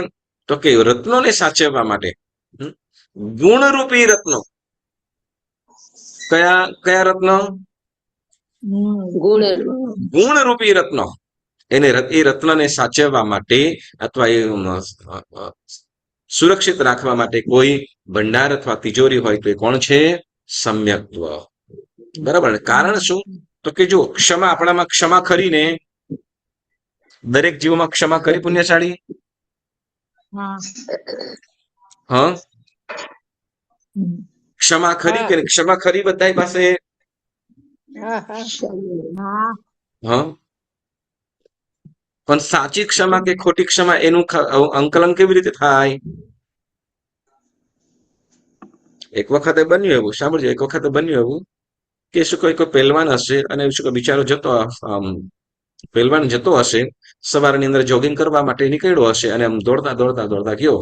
તો કે રત્નોને સાચવવા માટે ગુણરૂપી રત્નો. કયા રત્નો? ગુણરૂપી રત્નો. એ રત્નને સાચવવા માટે અથવા એ સુરક્ષિત રાખવા માટે કોઈ ભંડાર અથવા તિજોરી હોય તો એ કોણ છે? સમ્યક્ત્વ. બરાબર. કારણ શું? તો કે જો ક્ષમા, આપણામાં ક્ષમા ખરીને, દરેક જીવમાં ક્ષમા કરી પુણ્યશાળી? ક્ષમા ખરી કે ક્ષમા ખરી બધા પાસે? પણ સાચી ક્ષમા કે ખોટી ક્ષમા એનું અંકલન કેવી રીતે થાય? એક વખતે બન્યું એવું, સાંભળજો, એક વખતે બન્યું એવું કે શું કોઈ પહેલવાન હશે અને શું બિચારો પહેલવાન જતો હશે, સવારની અંદર જોગિંગ કરવા માટે નીકળ્યો હશે અને આમ દોડતા ગયો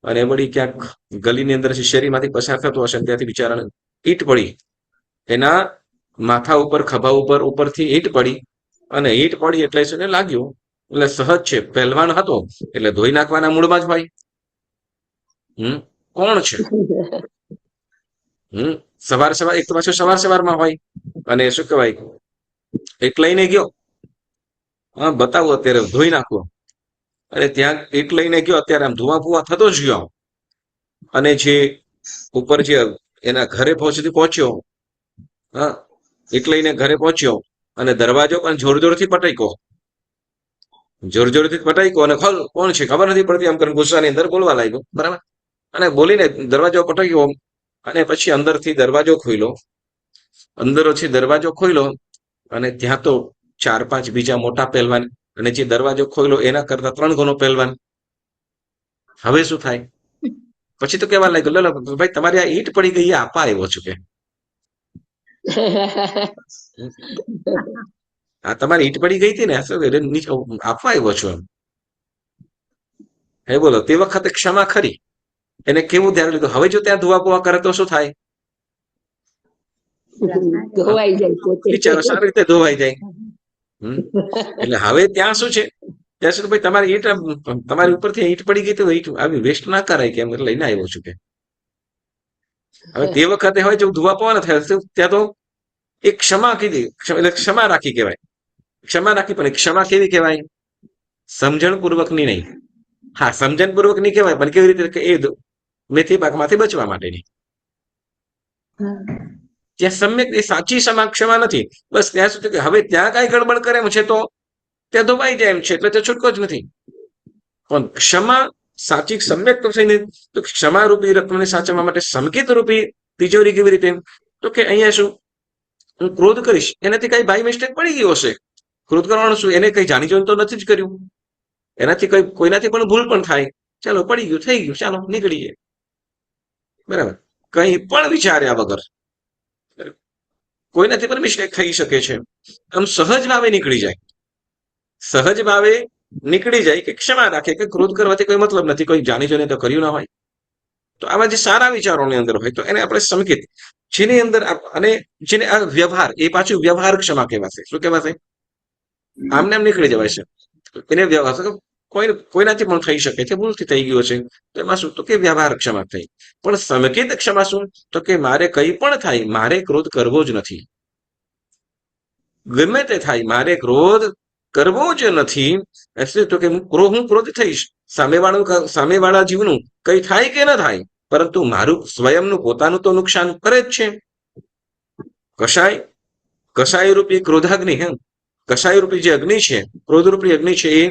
અને વળી ક્યાંક ગલીની અંદર શેરીમાંથી પસાર થતો હશે, ત્યાંથી બિચારાને ઈંટ પડી, એના માથા ઉપર, ખભા ઉપરથી ઈંટ પડી, અને ઈંટ પડી એટલે છે ને લાગ્યું, એટલે સહજ છે, પહેલવાન હતો એટલે ધોઈ નાખવાના મૂળમાં જ હોય. કોણ છે? એક તો પાછું સવારમાં હોય, અને શું કહેવાય, ઈંટ લઈને ગયો, બતાવું અત્યારે ધોઈ નાખવો, અને ત્યાં ઈંટ લઈને ગયો, અત્યારે આમ ધુઆ ફુવા થતો જ ગયો, અને જે ઉપર જે એના ઘરે પહોંચ્યો, ઈંટ લઈને ઘરે પહોંચ્યો અને દરવાજો પણ જોરથી પટાક્યો, અને કોણ છે ખબર નથી પડતી, આમ કરીને ગુસ્સાની અંદર બોલવા લાગ્યો. બરાબર. અને બોલીને દરવાજો પટાક્યો અને પછી અંદરથી દરવાજો ખોલ્યો, અને ત્યાં તો 4-5 બીજા મોટા પહેલવાન અને જે દરવાજો ખોલ્યો એના કરતા 3 ગણો પહેલવાન. હવે શું થાય? પછી તો કેવા લાગ્યું, લો ભાઈ તમારી આ ઈંટ પડી ગઈ, એ આપવા આવ્યો છું કે આ તમારી ઈંટ પડી ગઈ હતી ને, આપવા આવ્યો છું એમ. હે બોલો, તે વખતે ક્ષમા ખરી, એને કેવું ધ્યાન લીધું. હવે જો ત્યાં ધોવા બોવા કરે તો શું થાય? ધોવાઈ જાય પોતે. બિચારો સારી રીતે ધોવાઈ જાય. એટલે હવે ત્યાં શું છે, ત્યાં સુધી ભાઈ તમારી ઈંટ, તમારી ઉપરથી ઈંટ પડી ગઈ તો ઈંટ આવી વેસ્ટ ના કરાય, કે એમ લઈને આવ્યો છું કે. હવે તે વખતે હોય જો ધોવા પોવા ન થયા ત્યાં તો એક ક્ષમા કીધી, એટલે ક્ષમા રાખી કહેવાય. ક્ષમા રાખી, પણ ક્ષમા કેવી કહેવાય? સમજણપૂર્વકની નહીં. હા, સમજણપૂર્વકની કહેવાય, પણ કેવી રીતે કે એ મેથી પાકમાંથી બચવા માટેની. ત્યાં સમ્યક એ સાચી ક્ષમા નથી. બસ ત્યાં સુધી કે હવે ત્યાં કઈ ગડબડ કરે એમ છે તો ત્યાં ધોવાઈ જાય એમ છે, એટલે તે છૂટકો જ નથી. પણ ક્ષમા સાચી સમ્યક તો થઈને, તો ક્ષમા રૂપી રત્નને સાચવવા માટે સંકેત રૂપી તિજોરી કેવી રીતે? તો કે અહીંયા શું, હું ક્રોધ કરીશ, એનાથી કઈ બાય મિસ્ટેક પડી ગયો હશે. ક્રોધ કરવાનું શું, એને કઈ જાણી જોઈને તો નથી જ કર્યું. એનાથી કોઈનાથી પણ ભૂલ પણ થાય, ચાલો પડી ગયું, થઈ ગયું, ચાલો નીકળીએ, બરાબર. કઈ પણ વિચાર્યા વગર કોઈનાથી પણ મિસ્ટેક થઈ શકે છે. આમ સહજ ભાવે નીકળી જાય, સહજ ભાવે નીકળી જાય કે ક્ષમા રાખે, કે ક્રોધ કરવાથી કોઈ મતલબ નથી, કોઈ જાણી જોઈને તો કર્યું ના હોય. તો આવા જે સારા વિચારોની અંદર હોય તો એને આપણે સંકેત, જેની અંદર અને જેને આ વ્યવહાર, એ પાછું વ્યવહાર ક્ષમા કહેવાશે. શું કહેવાશે? આમને આમ નીકળી જવાય છે એને વ્યવહાર, કોઈનાથી પણ થઈ શકે છે, ભૂલથી થઈ ગયો છે, તો એમાં શું, તો કે વ્યવહાર ક્ષમા થઈ. પણ સંકેત ક્ષમા શું, તો કે મારે કઈ પણ થાય, મારે ક્રોધ કરવો જ નથી. ગમે તે થાય, મારે ક્રોધ કરવો જ નથી. એટલે તો કે હું ક્રોધ થઈશ, સામેવાળા જીવનું કઈ થાય કે ન થાય, પરંતુ મારું સ્વયંનું પોતાનું તો નુકસાન કરે જ છે. કષાય રૂપી ક્રોધાગ્નિ, કષાય રૂપી જે અગ્નિ છે, ક્રોધ રૂપી અગ્નિ છે, એ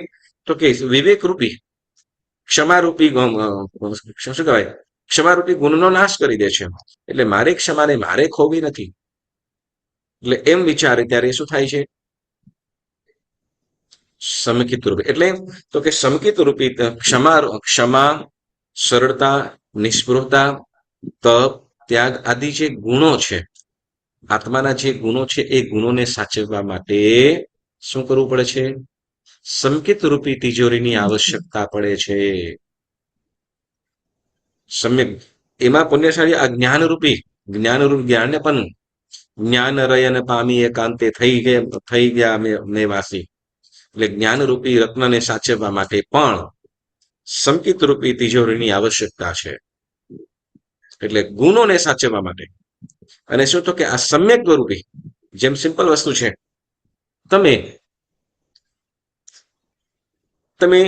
તો કે વિવેક રૂપી ક્ષમા રૂપી, શું કહેવાય, ક્ષમા રૂપી ગુણનો નાશ કરી દે છે. એટલે મારે ક્ષમાને મારે ખોવી નથી. એટલે એમ વિચારે ત્યારે શું થાય છે? સમકિત રૂપી. એટલે તો કે સમકિત રૂપી ક્ષમા, સરળતા, નિષ્પૃહતા, તપ, ત્યાગ આદિ જે ગુણો છે, આત્માના જે ગુણો છે, એ ગુણોને સાચવવા માટે શું કરવું પડે છે? સંકેત રૂપી તિજોરીની આવશ્યકતા પડે છે. સમ્યક એમાં પુણ્યશાળી આ જ્ઞાનરૂપી જ્ઞાનને પણ જ્ઞાન રયન પામી એકાંતે થઈ ગયા મેં વાસી. એટલે જ્ઞાનરૂપી રત્નને સાચવવા માટે પણ સંકેત રૂપી તિજોરીની આવશ્યકતા છે. એટલે ગુણોને સાચવવા માટે. અને શું, તો કે આ સમ્યક રૂપી, જેમ સિમ્પલ વસ્તુ છે, તમે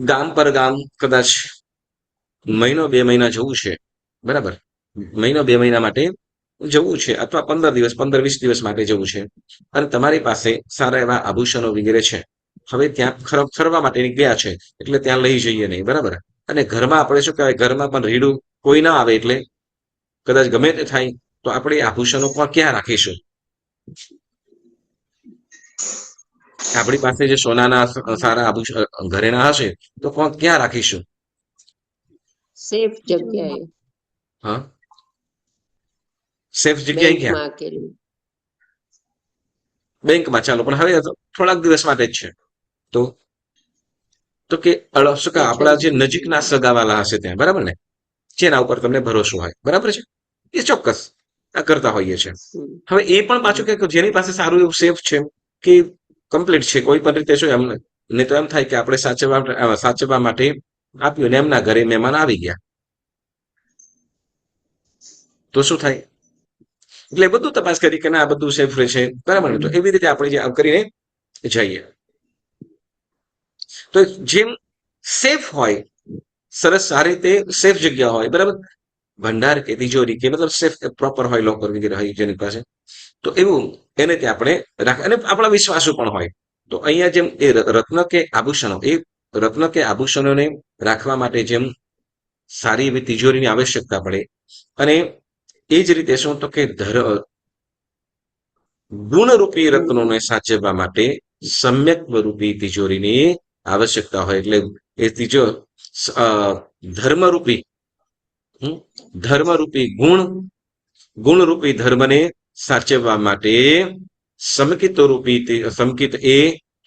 ગામ પર ગામ કદાચ મહિનો 2 મહિના જવું છે, બરાબર, મહિનો 2 મહિના માટે જવું છે, અથવા 15-20 દિવસ માટે જવું છે, અને તમારી પાસે સારા એવા આભૂષણો વગેરે છે. હવે ત્યાં ફરવા માટે ગયા છે, એટલે ત્યાં લઈ જઈએ નહીં, બરાબર. અને ઘરમાં આપણે શું કહેવાય, ઘરમાં પણ રીડું કોઈ ના આવે, એટલે કદાચ ગમે તે થાય તો આપણે આભૂષણો પણ ક્યાં રાખીશું? આપણી પાસે જે સોનાના સારા આભૂષણ ઘરેણા હશે તો ક્યાં રાખીશું? સેફ જગ્યાએ. હા, સેફ જગ્યાએ ક્યાં? બેંકમાં કે બેંકમાં. ચાલો, પણ હવે થોડાક દિવસ માટે જ છે, તો કે શું કે આપણા જે નજીકના સગાવાલા હશે ત્યાં, બરાબર ને, જેના ઉપર તમને ભરોસો હોય, બરાબર છે, એ ચોક્કસ આ કરતા હોઈએ છે. હવે એ પણ પાછું કે જેની પાસે સારું એવું સેફ છે, કે કમ્પ્લીટ છે, કોઈ પણ રીતે શું, એમને તો એમ થાય કે આપણે સાચવવા માટે આપ્યું ને એમના ઘરે મહેમાન આવી ગયા તો શું થાય? એટલે બધું તપાસ કરી કે ના આ બધું સેફ રહેશે, બરાબર ને. તો એવી રીતે આપણે જે કરીને જઈએ, તો જેમ સેફ હોય, સરસ સારી રીતે સેફ જગ્યા હોય, બરાબર, ભંડાર કે તિજોરી કે મતલબ સેફ પ્રોપર હોય, લોકર વગેરે હોય જેની પાસે, તો એવું એને ત્યાં આપણે રાખ, અને આપણા વિશ્વાસો પણ હોય. તો અહીંયા જેમ એ રત્ન કે આભૂષણોને રાખવા માટે જેમ સારી એવી તિજોરીની આવશ્યકતા પડે, અને એ જ રીતે શું, તો કે ગુણરૂપી રત્નોને સાચવવા માટે સમ્યક્ત્વ રૂપી તિજોરીની આવશ્યકતા હોય. એટલે એ ધર્મરૂપી ધર્મરૂપી ગુણરૂપી ધર્મને સાચવવા માટે સમકિત એ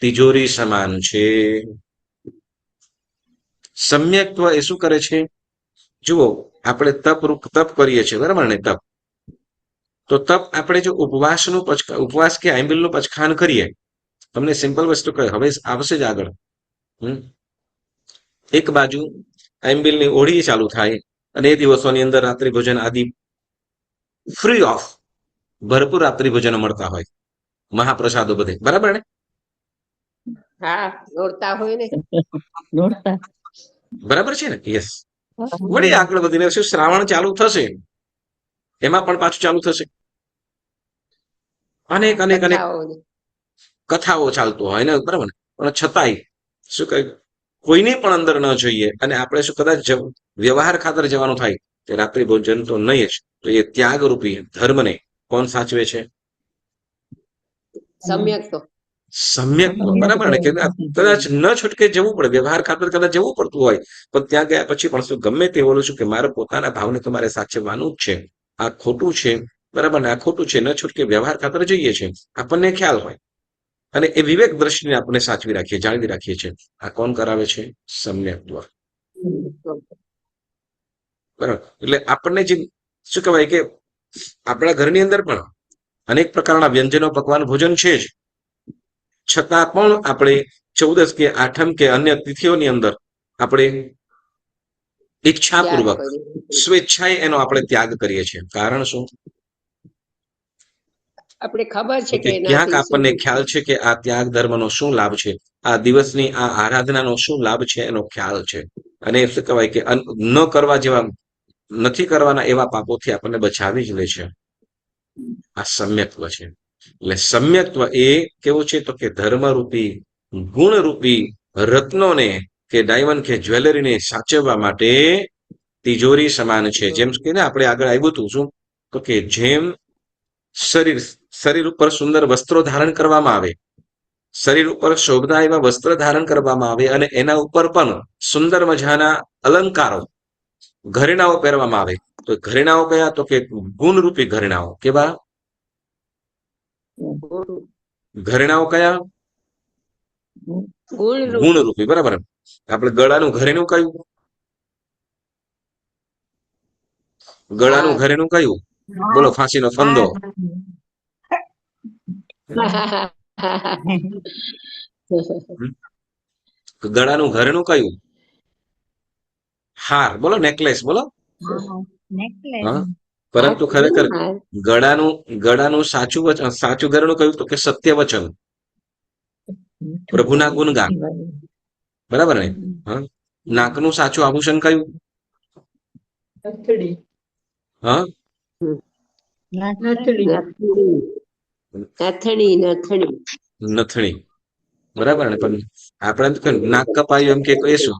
તિજોરી સમાન છે. સમ્યક્ત્વ એ શું કરે છે? જુઓ, આપણે તપ કરીએ છીએ, બરાબર ને? તો તપ આપણે જો ઉપવાસ કે આંબિલનું પચખાન કરીએ, તમને સિમ્પલ વસ્તુ કહે, હવે આવશે જ આગળ. એક બાજુ આંબિલની ઓળી ચાલુ થાય અને એ દિવસોની અંદર રાત્રિ ભોજન આદિ ફ્રી ઓફ ભરપૂર રાત્રિ ભોજન મળતા હોય, મહાપ્રસાદો બધે, બરાબર ને? હા, દોડતા હોય ને. દોડતા. બરાબર છે ને? યસ. વળી આગળ વધીને શું શ્રાવણ ચાલુ થશે, એમાં પણ પાછું ચાલુ થશે. અનેક કથાઓ ચાલતો હોય ને, બરાબર ને? પણ છતાંય શું કહે, કોઈને પણ અંદર ન જોઈએ અને આપણે શું કદાચ વ્યવહાર ખાતર જવાનું થાય તે રાત્રિ ભોજન તો નહીં જ. તો એ ત્યાગ રૂપી ધર્મને કોણ સાચવે છે? સમ્યક, બરાબર ને? કે કદાચ ન છૂટકે જવું પડે, વ્યવહાર ખાતર કદાચ જવું પડતું હોય, પણ ત્યાં ગયા પછી પણ શું ગમે તે બોલું છું કે મારે પોતાના ભાવને તો મારે સાચવવાનું જ છે, આ ખોટું છે, બરાબર ને? આ ખોટું છે, ન છૂટકે વ્યવહાર ખાતર જઈએ છીએ, આપણને ખ્યાલ હોય અને એ વિવેક દ્રષ્ટિને આપણે સાચવી રાખીએ, જાળવી રાખીએ છીએ. આ કોણ કરાવે છે? સમ્યક્ત્વ. બરાબર. એટલે આપણને જે શું કહેવાય કે આપણા ઘરની અંદર પણ અનેક પ્રકારના વ્યંજનો, પકવાન, ભોજન છે જ, છતાં પણ આપણે 14 કે 8મ કે અન્ય તિથિઓની અંદર આપણે ઈચ્છાપૂર્વક સ્વેચ્છાએ એનો આપણે ત્યાગ કરીએ છીએ. કારણ શું? આપણે ખબર છે કે ક્યાંક આપણને ખ્યાલ છે કે આ ત્યાગ ધર્મનો શું લાભ છે, આ દિવસની આ આરાધનાનો શું લાભ છે, એનો ખ્યાલ છે. અને શું કહેવાય કે ન કરવા જેવા, નથી કરવાના એવા પાપોથી આપણને બચાવી જ લે છે. આ સમ્યક્ત્વ છે. એટલે સમ્યક્ત્વ એ કેવું છે? તો કે ધર્મરૂપી, ગુણરૂપી રત્નોને કે ડાયમંડ કે જ્વેલરીને સાચવવા માટે તિજોરી સમાન છે. જેમ કે ને આપણે આગળ આવ્યું હતું શું, તો કે જેમ શરીર ઉપર સુંદર વસ્ત્રો ધારણ કરવામાં આવે, શરીર ઉપર શોભના એવા વસ્ત્ર ધારણ કરવામાં આવે અને એના ઉપર પણ સુંદર મજાના અલંકારો, ઘરેણાઓ પહેરવામાં આવે. તો ઘરેણાઓ કયા? તો કે ગુણરૂપી ઘરેણાઓ. કેવા ઘરેણાઓ? કયા? ગુણરૂપી, બરાબર. આપણે ગળાનું ઘરેણું કયું? ગળાનું ઘરેણું કયું? બોલો, ફાંસીનો ફંદો. ગળાનું ઘરેણું કયું? હાર. બોલો, નેકલેસ. બોલો. પરંતુ ખરેખર ગળાનું સાચું ઘરેણું કયું? તો કે સત્ય વચન, પ્રભુના ગુણગાન, બરાબર ને? નાકનું સાચું આભૂષણ કયું? હા, નથણી, બરાબર ને? પણ આપણે તો નાક કપાયું એમ કે શું?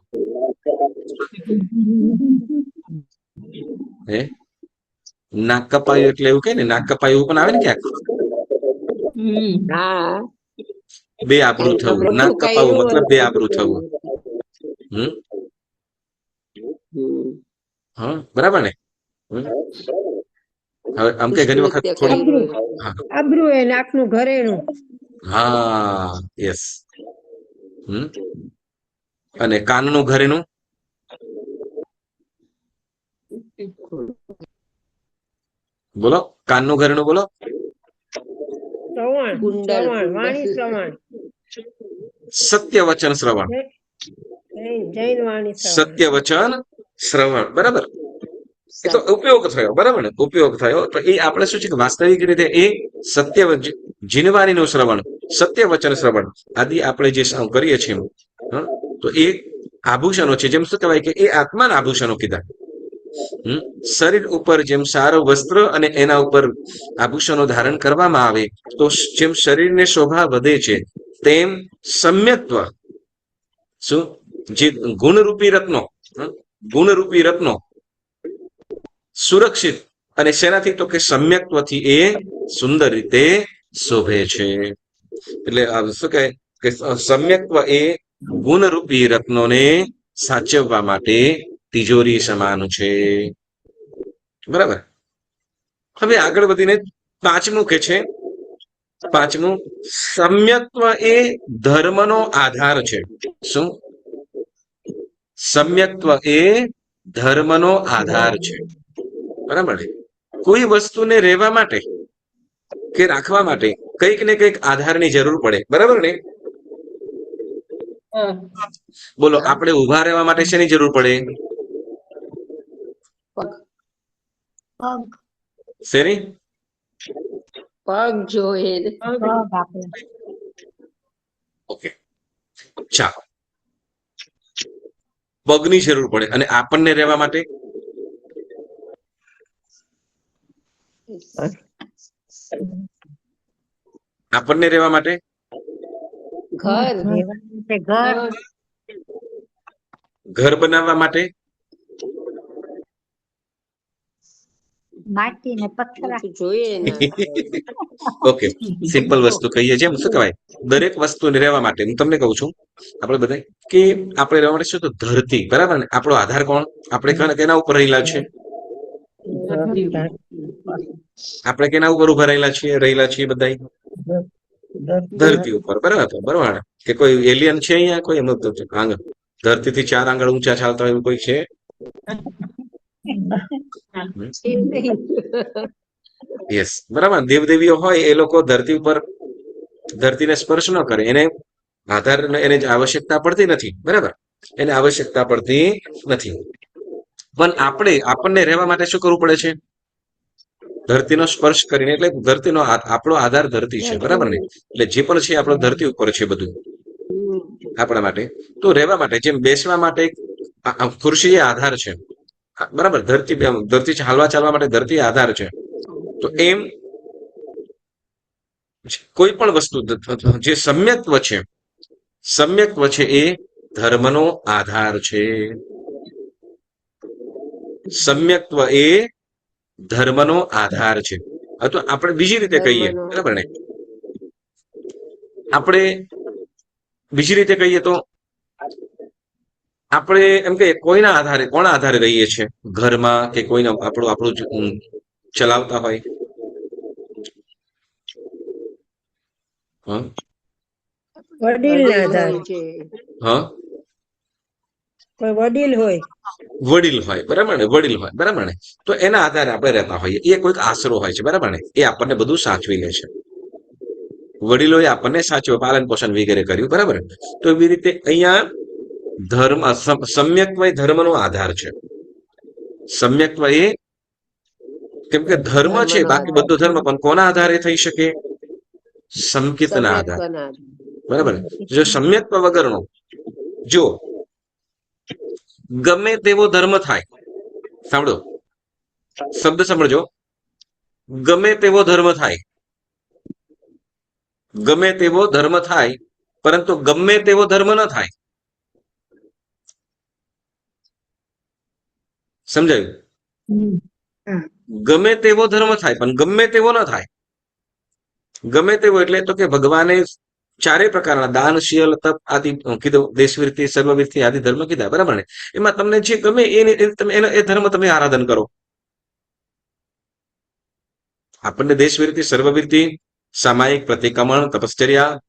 હે, નાક કપાયું એટલે એવું કે ને, નાક કપાયું પણ આવે ને ક્યાંક. બે આબરૂ થવું. નાક કપાવું મતલબ બે આબરૂ થવું. હા, બરાબર ને? હવે આમ કે ઘણી વખત થોડી આબરૂ એ નાકનું ઘરેણું. હા, યસ. અને કાનનું ઘરેણું? બોલો, કાનનું ઘરેણું બોલો. સત્ય વચન શ્રવણ. સત્ય વચન શ્રવણ, બરાબર. એ તો ઉપયોગ થયો, બરાબર ને? ઉપયોગ થયો. તો એ આપણે શું છે કે વાસ્તવિક રીતે એ સત્ય જીનવાણીનું શ્રવણ, સત્ય વચન શ્રવણ આદિ આપણે જે કરીએ છીએ, તો એ આભૂષણો છે. જેમ શું કહેવાય કે એ આત્માના આભૂષણો કીધા. શરીર ઉપર જેમ સારું વસ્ત્ર અને એના ઉપર આભૂષણો ધારણ કરવામાં આવે, તો જેમ શરીરને શોભા વધે છે, તેમ સમ્યક્ત્વ શું, જે ગુણરૂપી રત્નો સુરક્ષિત અને શેનાથી? તો કે સમ્યક્ત્વથી એ સુંદર રીતે શોભે છે. એટલે શું કહે, કે સમ્યક્ત્વ એ ગુણરૂપી રત્નોને સાચવવા માટે તિજોરી સમાન છે. બરાબર. હવે આગળ વધીને પાંચમું કે છે, પાંચમું, સમ્યક્ત્વ એ ધર્મનો આધાર છે. શું? સમ્યક્ત્વ એ ધર્મનો આધાર છે. બરાબર ને? કોઈ વસ્તુને રહેવા માટે કે રાખવા માટે કંઈક ને કંઈક આધારની જરૂર પડે. બરાબર ને? હા. બોલો, આપણે ઉભા રહેવા માટે શેની જરૂર પડે? પગ પગ શેની? પગ જોઈએ ને. પગ આપણે ઓકે, ચાલો. પગની જરૂર પડે. અને આપણને રહેવા માટે? આપણને રહેવા માટે? ઘર રહેવાનું છે, ઘર ઘર બનાવવા માટે? માટી ને પથ્થરા બધું જોઈએ ને. ઓકે, સિમ્પલ વસ્તુ કહીએ છીએ. શું કહેવાય? દરેક વસ્તુને રહેવા માટે હું તમને કહું છું, આપણે બધા કે આપણે રહેવા માટે શું? તો ધરતી. બરાબર ને? આપણો આધાર કોણ? આપણે કેના ઉપર રહેલા છે? આપણે કેના ઉપર ઉભા રહેલા છીએ બધા? ધરતી ઉપર. બરાબર. બરાબર કે કોઈ એલિયન છે અહીંયા? કોઈ ધરતીથી 4 આંગળ ઊંચા ચાલતા હોય એવું કોઈ છે? છે નહીં. યસ, બરાબર. દેવદેવીઓ હોય એ લોકો ધરતી ઉપર ધરતીને સ્પર્શ ન કરે, એને આધાર, એને આવશ્યકતા પડતી નથી. બરાબર, એને આવશ્યકતા પડતી નથી. પણ આપણને રહેવા માટે શું કરવું પડે છે? ધરતીનો સ્પર્શ કરીને. એટલે ધરતીનો આપણો આધાર ધરતી છે. બરાબર ને? એટલે જે પણ છે આપણો ધરતી ઉપર છે બધું આપણા માટે. તો રહેવા માટે, જેમ બેસવા માટે ખુરશી એ આધાર છે. બરાબર, ધરતી હાલવા ચાલવા માટે ધરતી આધાર છે. તો એમ કોઈ પણ વસ્તુ જે સમ્યક્ત્વ છે એ ધર્મનો આધાર છે. સમ્યક્ત્વ એ ધર્મનો આધાર છે. અથવા આપણે બીજી રીતે કહીએ, બરાબર ને? આપણે બીજી રીતે કહીએ તો આપણે એમ કે કોના આધારે રહીએ છીએ? ઘરમાં કે કોઈને આપણું ચલાવતા હોય? વડીલ આધાર છે. હા, કોઈ વડીલ હોય, વડીલ હોય. બરાબર ને? વડીલ હોય. બરાબર ને? તો એના આધારે આપણે રહેતા હોઈએ. એ કોઈક આશરો હોય છે. બરાબર ને? એ આપણને બધું સાચવી લે છે. વડીલોએ આપણને સાચવે, પાલન પોષણ વગેરે કર્યું. બરાબર. તો એવી રીતે અહીંયા સમ્યક્ત્વ એ ધર્મનો આધાર છે. સમ્યક્ત્વ એ, કેમ કે ધર્મ છે, બાકી બધો ધર્મ પણ કોના આધારે થઈ શકે? સંકિતના આધારે. બરાબર. જો સમ્યક્ત્વ વગરનો, જો ગમે તેવો ધર્મ થાય, સાંભળો, શબ્દ સાંભળજો, ગમે તેવો ધર્મ થાય, ગમે તેવો ધર્મ થાય, પરંતુ ગમે તેવો ધર્મ ન થાય. સમજાયું? ગમે તેવો ધર્મ થાય પણ ગમે તેવો ન થાય. ગમે તેવો એટલે તો કે ભગવાને 4 પ્રકારના દાન, શીલ, તપ આદિ કીધું, દેશવીરથી, સર્વવીરથી આદિ ધર્મ કીધા. બરાબર ને? એમાં તમને જે ગમે એ ધર્મ તમે આરાધન કરો. આપણને દેશવીરથી, સર્વવીરથી, સામાયિક, પ્રતિક્રમણ, તપશ્ચર્યા,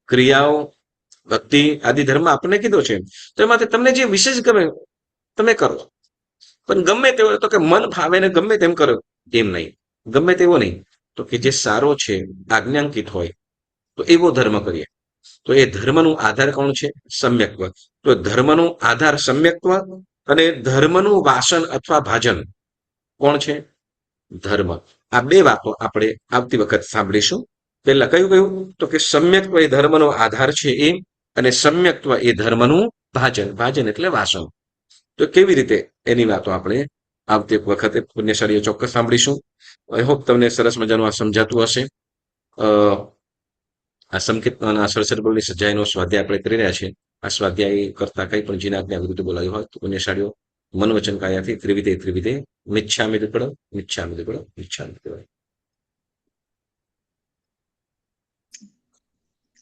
ક્રિયાઓ, ભક્તિ આદિ ધર્મ આપણને કીધો છે. તો એમાંથી તમને જે વિશેષ ગમે તમે કરો. પણ ગમે તેવો, તો કે મન ફાવે ને ગમે તેમ કરો એમ નહીં. ગમે તેવો નહીં, તો કે જે સારો છે, આજ્ઞાંકિત હોય, તો એવો ધર્મ કરીએ. તો એ ધર્મનું આધાર કોણ છે? સમ્યક્ત્વ. તો ધર્મનું આધાર સમ્યક્ત્વ, અને ધર્મનું વાસન અથવા ભાજન કોણ છે? ધર્મ. આ 2 વાતો આપણે આવતી વખત સાંભળીશું. પહેલા કયું? તો કે સમ્યક્ત્વ એ ધર્મનો આધાર છે એ, અને સમ્યક્ત્વ એ ધર્મનું ભાજન એટલે વાસન. તો કેવી રીતે, એની વાતો આપણે આવતી વખતે પુણ્યશાળીઓ ચોક્કસ સાંભળીશું. આઈ હોપ તમને સરસ મજાનું આ સમજાતું હશે. આ સંકીર્તનના સરસરબોલની સજાયનો સ્વાધ્યાય આપણે કરી રહ્યા છીએ. આ સ્વાધ્યાય કરતા કંઈ પણ જીના આજ્ઞા વિરુદ્ધ બોલાયું હોય તો પુણ્યશાળીઓ મન વચન કાયાથી ત્રિવિધે મિચ્છામિ દુક્કડમ.